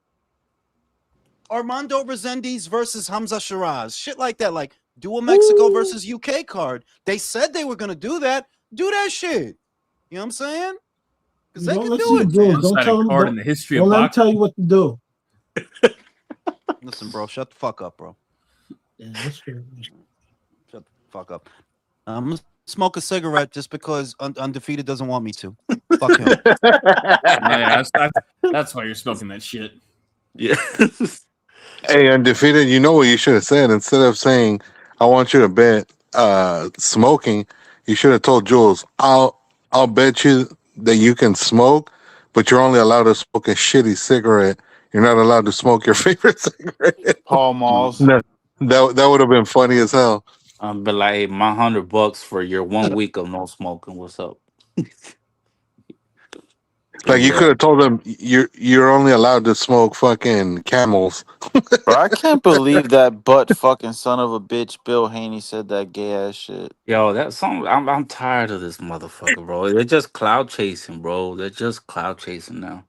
Armando Resendiz versus Hamza Shiraz, shit like that. Like, do a Mexico versus UK card. They said they were gonna do that. Do that shit. You know what I'm saying? Because they can do it. Don't tell them. In the history of let them tell you what to do. Listen, bro, shut the fuck up, bro. Yeah, that's true. Shut the fuck up. I'm gonna smoke a cigarette just because Undefeated doesn't want me to. Fuck him. That's why you're smoking that shit. Yeah. Hey, Undefeated, you know what you should have said? Instead of saying, I want you to bet smoking, you should have told Jules, I'll bet you that you can smoke, but you're only allowed to smoke a shitty cigarette. You're not allowed to smoke your favorite cigarette. Paul Malls. No, that would have been funny as hell. But like, hey, my $100 for your 1 week of no smoking. What's up? Like, you could have told them you're only allowed to smoke fucking Camels. Bro, I can't believe that butt fucking son of a bitch Bill Haney said that gay ass shit. Yo, that song. I'm tired of this motherfucker, bro. They're just cloud chasing, bro. They're just cloud chasing now.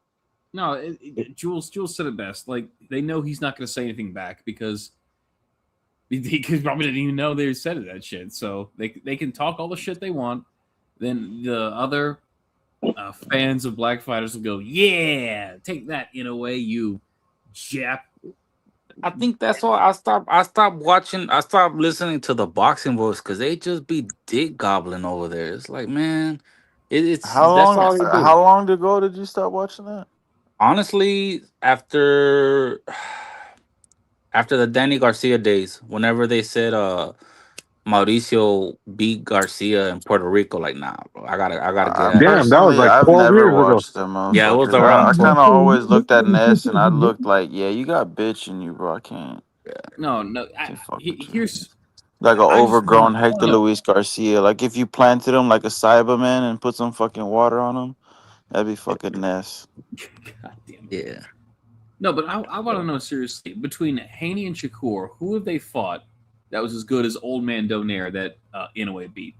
No, Jules said it best. Like, they know he's not going to say anything back because he probably didn't even know they said that shit. So they can talk all the shit they want. Then the other fans of black fighters will go, yeah, take that in a way, you Jap I think that's why I stopped watching. I stopped listening to the boxing voice because they just be dick gobbling over there. It's like, man, it's How that's long? all they do. How long ago did you stop watching that? Honestly, after the Danny Garcia days, whenever they said Mauricio beat Garcia in Puerto Rico, like, nah, bro, I gotta get out of here. Damn, that was Personally, like I've 12 never years ago. watched them Yeah, it was motherfuckers. around I 12. kind of always looked at Ness and I looked like, yeah, you got bitch in you, bro. I No. can't fuck with you. Here's Like an I just overgrown want Hector to know. Luis Garcia. Like if you planted him like a Cyberman and put some fucking water on him, that'd be fucking Ness. God damn it. Yeah. No, but I want to know seriously, between Haney and Shakur, who have they fought that was as good as Old Man Donaire that Inoue beat?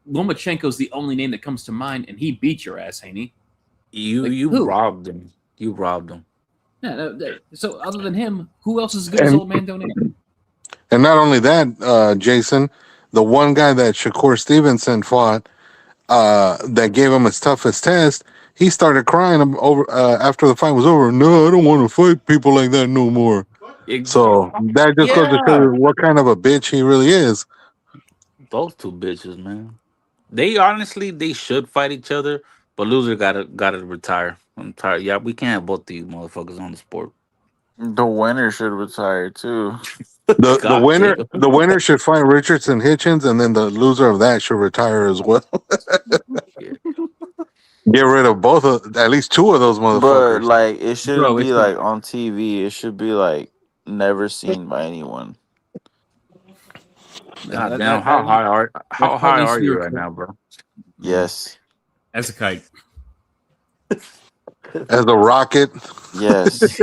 Lomachenko's the only name that comes to mind, and he beat your ass, Haney. You Who? robbed him. You robbed him. Yeah, so other than him, who else is as good as And Old Man Donaire? and not only that, Jason, the one guy that Shakur Stevenson fought, that gave him his toughest test, he started crying over after the fight was over. No, I don't want to fight people like that no more. So that just goes to show Yeah. you what kind of a bitch he really is. Those two bitches, man. They should fight each other, but loser gotta retire. I'm tired. Yeah, we can't have both these motherfuckers on the sport. The winner should retire too. The God winner damn. the winner should fight Richardson Hitchens, and then the loser of that should retire as well. Yeah. Get rid of at least two of those But motherfuckers. like it shouldn't Bro, be like on TV. It should be like never seen by anyone. God damn. How that part high needs are to be you right recorded. now, bro? Yes. As a kite. As a rocket. Yes.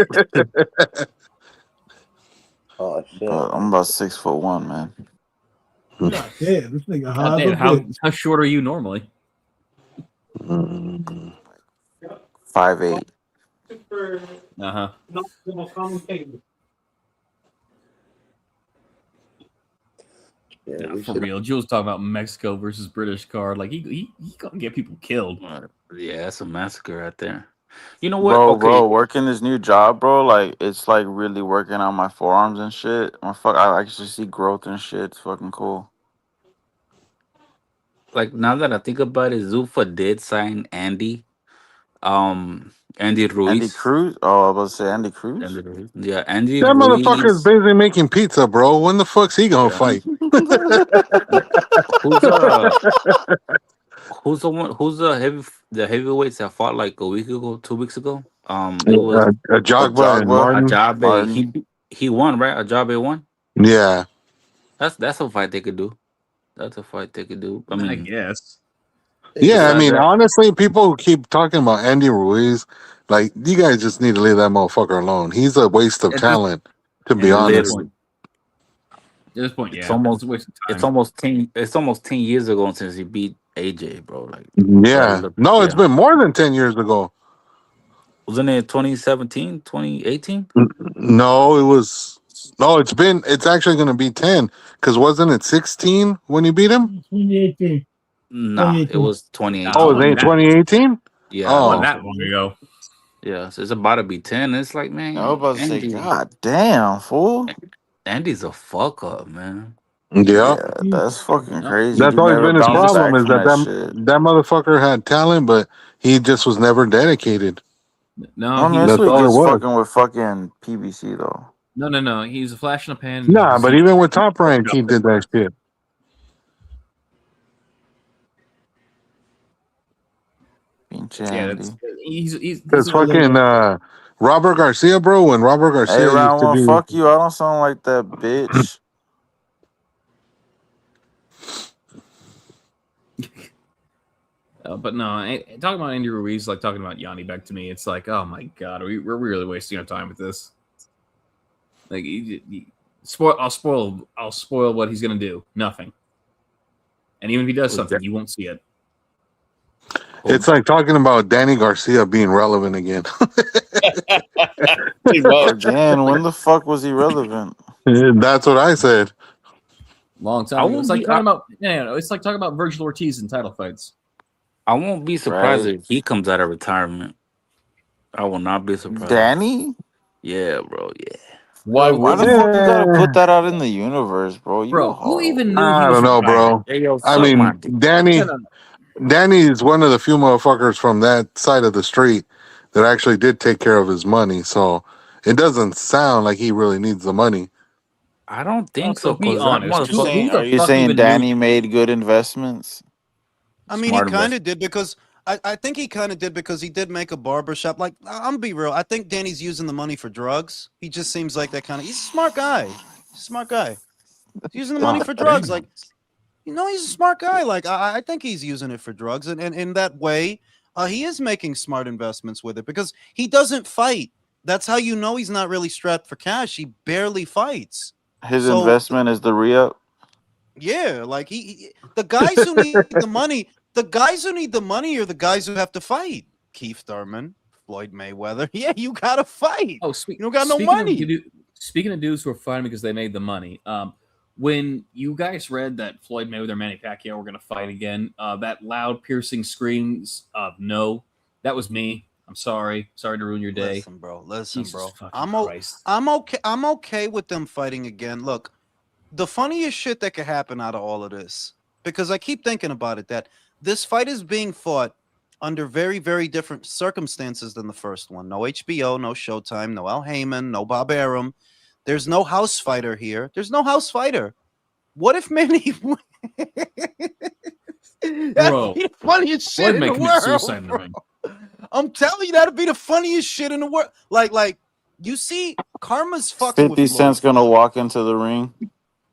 Oh shit! I'm about 6'1", man. God damn, this nigga high as a Damn, how bitch. short are you normally? 5'8". Uh-huh. Yeah, Nah, we for should. real. Jules talking about Mexico versus British card. Like he gonna get people killed. Yeah, that's a massacre right there. You know what? Bro, Okay. working this new job, bro, like it's like really working on my forearms and shit. I actually see growth and shit. It's fucking cool. Like now that I think about it, Zufa did sign Andy. Andy Andy Ruiz. Cruz? Oh, I was about to say Andy Cruz. Andy Ruiz. Yeah, Andy That motherfucker's Ruiz. busy making pizza, bro. When the fuck's he gonna Yeah. fight? Who's who's the one? Who's the heavyweights that fought like a week ago, 2 weeks ago? It was Ajagba and Ajagba, Martin. Ajabe. Martin. He won, right? Ajabe won. Yeah. That's a fight they could do. That's a fight they could do. I I mean, guess. Yeah, I besides mean, that, honestly, people who keep talking about Andy Ruiz, like, you guys just need to leave that motherfucker alone. He's a waste of At this, talent, to be at this honest. point, at this point, it's yeah, almost it's a waste of it's time. almost 10 it's almost 10 years ago since he beat AJ, bro. Like, Yeah. No, it's been more than 10 years ago. Wasn't it 2017, 2018? No, it's actually going to be 10, because wasn't it 16 when you beat him? 2018. Nah, it was 2018. Oh, it ain't 2018? Yeah, Not Oh. that long ago. yeah. So it's about to be 10. It's like, man, I was about to say, Andy, God damn, fool. Andy's a fuck up, man. Yeah. Yeah, that's fucking crazy. That's Dude always never been his bounced problem, back is from that that shit. that motherfucker had talent, but he just was never dedicated. No, I mean, he that's That's what he all it gets was. fucking with fucking PBC though. no. He's a flash in the pan. Nah, but even with Top Rank, he did that shit. Pinche Yeah, Andy. that's he's Because a good fucking Robert Garcia, bro, when Robert Hey, Garcia used round to one, be. fuck you. I don't sound like that bitch. but no, talking about Andy Ruiz, like talking about Yanni back to me, it's like, oh my god, we're really wasting our time with this. Like, I'll spoil what he's gonna do. Nothing. And even if he does something, you won't see it. It's like talking about Danny Garcia being relevant again. Again, when the fuck was he relevant? That's what I said. Long time ago. It's like talking about it's like talking about Virgil Ortiz in title fights. I won't be surprised Right. if he comes out of retirement. I will not be surprised. Danny? Yeah, bro. Yeah. Why Bro, Why the wouldn't fuck you gotta put Eh, that out in the universe, bro? You bro, who even horrible. knew he I was don't know, retiring? bro. Hey, yo, I suck my mean, dick. No, Danny no, no. Danny's one of the few motherfuckers from that side of the street that actually did take care of his money. So it doesn't sound like he really needs the money. I don't think Also, so, be cause that honest. You motherfucker. Who saying? the Are you fuck saying even knew? Danny made good investments? I mean, he Smart kind investment. of did because I think he kind of did because he did make a barber shop. Like, I'm gonna be real. I think Danny's using the money for drugs. He just seems like that kind of. He's a smart guy. He's a smart guy. He's using the money God for drugs. damn. Like, he's a smart guy. Like, I think he's using it for drugs, and in that way, he is making smart investments with it because he doesn't fight. That's how you know he's not really strapped for cash. He barely fights. His So investment is the re-up. yeah, like the guys who need the money, the guys who need the money are the guys who have to fight. Keith Thurman, Floyd Mayweather. Yeah, you gotta fight. Oh, You don't got no speaking money. speaking of dudes who are fighting because they made the money. When you guys read that Floyd Mayweather and Manny Pacquiao were going to fight again, that loud, piercing screams of no, that was me. I'm sorry. Sorry to ruin your day. Listen, bro. Listen, Jesus bro. fucking Christ. I'm okay. I'm okay with them fighting again. Look, the funniest shit that could happen out of all of this, because I keep thinking about it, that this fight is being fought under very, very different circumstances than the first one. No HBO, no Showtime, no Al Heyman, no Bob Arum. There's no house fighter here. There's no house fighter. What if Manny? That'd Bro, be the funniest shit Floyd in may the commit world. suicide in the Bro. ring. I'm telling you, that'd be the funniest shit in the world. Like you see, Karma's fucking with 50 Floyd. Cent's gonna walk into the ring.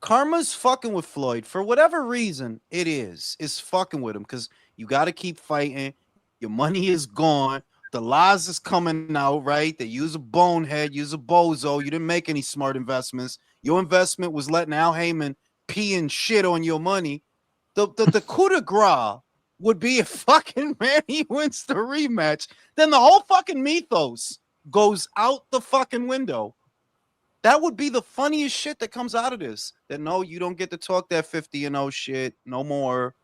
Karma's fucking with Floyd for whatever reason. It is fucking with him because you got to keep fighting. Your money is gone. The lies is coming out, right? They use a bonehead, use a bozo. You didn't make any smart investments. Your investment was letting Al Heyman pee and shit on your money. The coup de grace would be if fucking Manny wins the rematch. Then the whole fucking mythos goes out the fucking window. That would be the funniest shit that comes out of this. That no, you don't get to talk that 50-0 shit no more.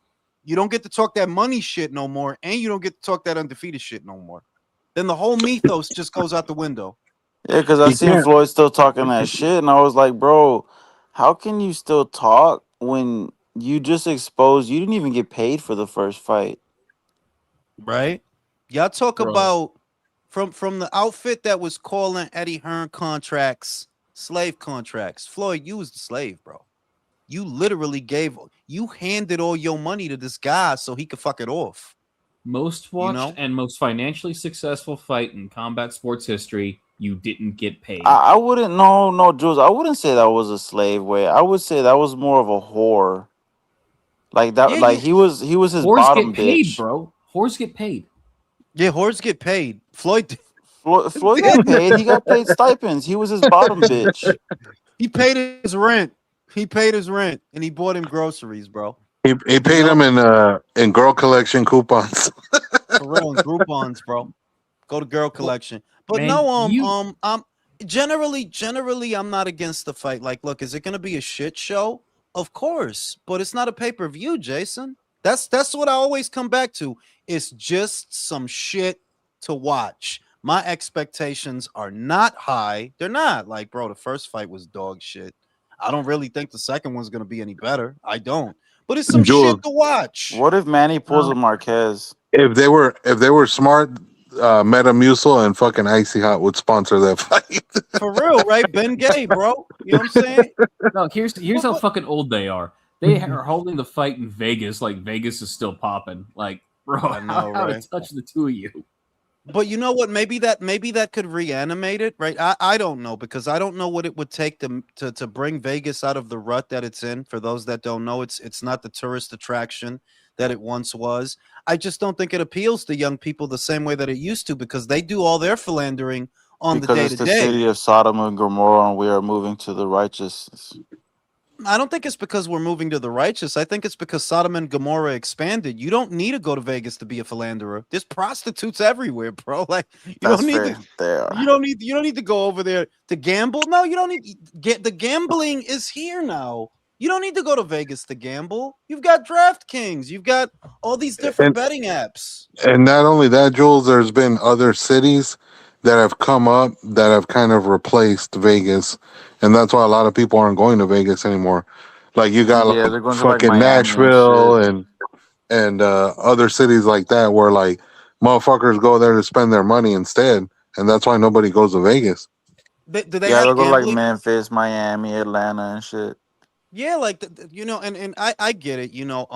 You don't get to talk that money shit no more, and you don't get to talk that undefeated shit no more. Then the whole mythos just goes out the window. Yeah, because I You seen can't. Floyd still talking that shit, and I was like, bro, how can you still talk when you just exposed? You didn't even get paid for the first fight. Right? Y'all talk Bro. about from the outfit that was calling Eddie Hearn contracts slave contracts. Floyd, you was the slave, bro. You literally handed all your money to this guy so he could fuck it off. Most watched know? and most financially successful fight in combat sports history, you didn't get paid. I wouldn't, no, Jules, I wouldn't say that was a slave way. I would say that was more of a whore. Like that, Yeah, like yeah. he was his Whores bottom get paid, bitch. bro. Whores get paid. Yeah, whores get paid. Floyd Floyd got paid. He got paid stipends. He was his bottom bitch. he paid his rent. He paid his rent and he bought him groceries, bro. He paid him in girl collection coupons. For real, in Groupons, bro. Go to girl collection. But Man, no, I'm generally I'm not against the fight. Like, look, is it gonna be a shit show? Of course, but it's not a pay-per-view, Jason. That's what I always come back to. It's just some shit to watch. My expectations are not high. They're not. Like, bro, the first fight was dog shit. I don't really think the second one's gonna be any better. I don't. But it's some Jules, shit to watch. What if Manny pulls a Marquez? if they were smart, Metamucil and fucking Icy Hot would sponsor that fight. For real, right? Ben Gay, bro. You know what I'm saying? No, here's how fucking old they are. They are holding the fight in Vegas, like Vegas is still popping. Like, bro, I know, how to right? touch the two of you. But you know what? Maybe that could reanimate it, right? I don't know, because I don't know what it would take to bring Vegas out of the rut that it's in. For those that don't know, it's not the tourist attraction that it once was. I just don't think it appeals to young people the same way that it used to, because they do all their philandering on Because the it's the day-to-day. city of Sodom and Gomorrah, and we are moving to the righteous. I don't think it's because we're moving to the righteous. I think it's because Sodom and Gomorrah expanded. You don't need to go to Vegas to be a philanderer. There's prostitutes everywhere, bro. Like, you That's don't need fair. There. you don't need to go over there to gamble. No, you don't need the gambling is here now. You don't need to go to Vegas to gamble. You've got DraftKings. You've got all these different betting apps. And not only that, Jules, there's been other cities that have come up that have kind of replaced Vegas, and that's why a lot of people aren't going to Vegas anymore. Like you got Yeah, like they're going to like fucking Miami and Nashville shit. and other cities like that where like motherfuckers go there to spend their money instead, and that's why nobody goes to Vegas. Do they Yeah, have they'll go to like gambling? Memphis, Miami, Atlanta, and shit. Yeah, like you know, and I get it. You know,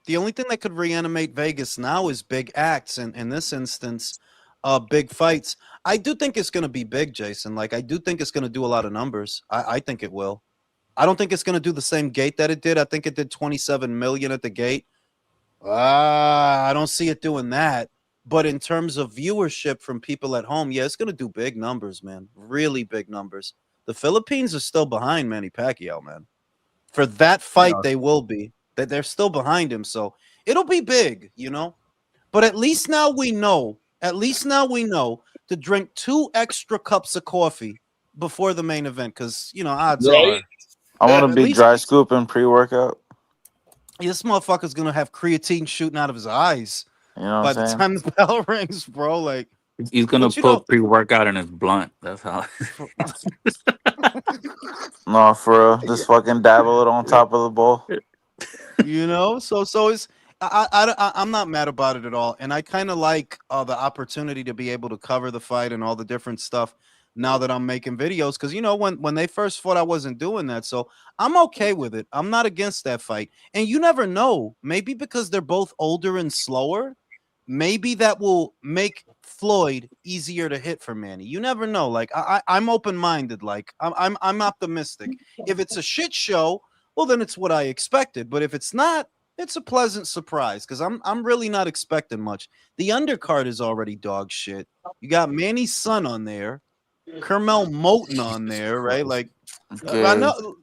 the only thing that could reanimate Vegas now is big acts, and in this instance, big fights. I do think it's going to be big, Jason. Like I do think it's going to do a lot of numbers. I think it will. I don't think it's going to do the same gate that it did. I think it did 27 million at the gate. I don't see it doing that. But in terms of viewership from people at home, yeah, it's going to do big numbers, man. Really big numbers. The Philippines are still behind Manny Pacquiao, man. For that fight, they will be. That they're still behind him, so it'll be big, you know. But at least now we know. At least now we know to drink 2 extra cups of coffee before the main event, because you know odds Right? are I want a at big least dry scoop and pre-workout. this motherfucker's gonna have creatine shooting out of his eyes You know by what the I'm saying? time the bell rings, bro. Like, He's gonna but you know, put pre-workout in his blunt. That's how. No, for real. Just fucking dabble it on top of the bowl. you know, so it's I'm not mad about it at all, and I kind of like the opportunity to be able to cover the fight and all the different stuff now that I'm making videos, because you know when they first fought I wasn't doing that, so I'm okay with it. I'm not against that fight, and you never know, maybe because they're both older and slower, maybe that will make Floyd easier to hit for Manny. You never know. Like I'm open minded. Like I'm optimistic. If it's a shit show, well then it's what I expected. But if it's not, it's a pleasant surprise because I'm really not expecting much. The undercard is already dog shit. You got Manny's son on there, Kermel Moton on there, right? Like I Okay. know,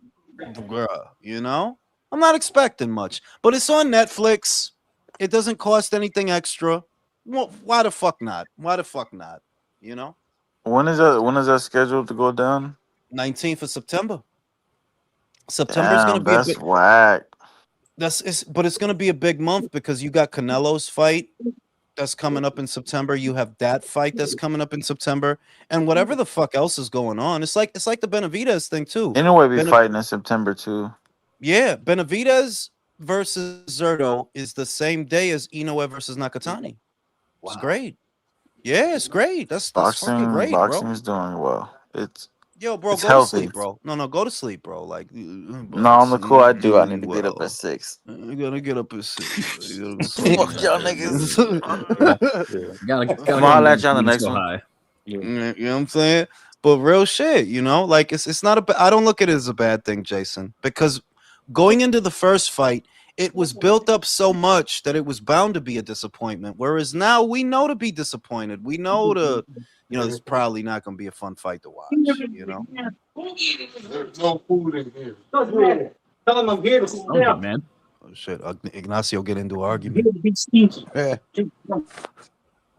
bruh, you know, I'm not expecting much, but it's on Netflix. It doesn't cost anything extra. Well, why the fuck not? Why the fuck not? You know, When is that? When is that scheduled to go down? 19th of September. September is going to Damn, be a that's big. whack. But it's going to be a big month because you got Canelo's fight that's coming up in September. You have that fight that's coming up in September, and whatever the fuck else is going on. It's like the Benavidez thing too. Anyway, be Benav- fighting in September too. yeah, Benavidez versus Zerto is the same day as Inoue versus Nakatani. It's great. Yeah, it's great. That's fucking great, bro. Boxing is doing well. Yo, bro, It's go to healthy. sleep, bro. No, go to sleep, bro. Like, No, on the cool, I boxing do. I need doing to get up at well. 6. You gotta get up at 6. You gotta go Fuck fucking y'all bed. niggas. Gotta I'm go holler and at you on the be next so one. high. You know what I'm saying? But real shit, you know, like it's not I don't look at it as a bad thing, Jason, because going into the first fight, it was built up so much that it was bound to be a disappointment. Whereas now we know to be disappointed. We know it's probably not going to be a fun fight to watch. You know, There's no food in here. Tell him I'm here to sit Oh, good, down. man. oh, shit, Ignacio get into an argument. Yeah,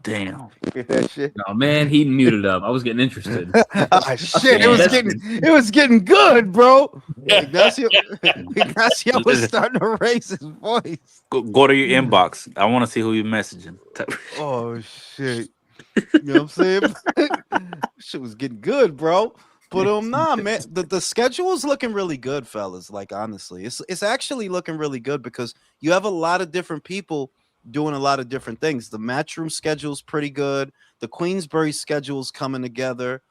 Damn. that shit. Oh man, he muted up. I was getting interested. Ah, shit, Yeah, it was getting good, bro. Ignacio was starting to raise his voice. Go to your inbox. I want to see who you're messaging. Oh shit. You know what I'm saying? Shit was getting good, bro. But nah, man, the schedule is looking really good, fellas. Like honestly, it's actually looking really good because you have a lot of different people doing a lot of different things. The Matchroom schedule's pretty good. The Queensbury schedule's coming together.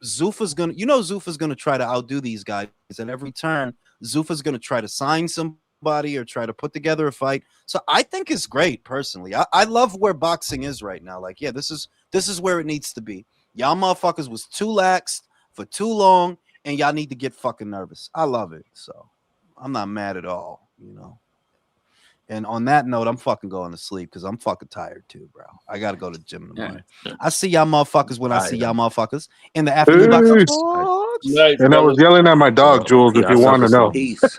Zuffa's gonna try to outdo these guys at every turn. Zuffa's gonna try to sign somebody or try to put together a fight. So I think it's great personally. I love where boxing is right now. Like, yeah, this is where it needs to be. Y'all motherfuckers was too lax for too long, and y'all need to get fucking nervous. I love it. So I'm not mad at all, you know. And on that note, I'm fucking going to sleep because I'm fucking tired too, bro. I gotta go to the gym in the morning. I see y'all motherfuckers when I see y'all motherfuckers in the afternoon box. Peace. Nice, And I was brother. yelling at my dog, Jules, if you want to know. Peace.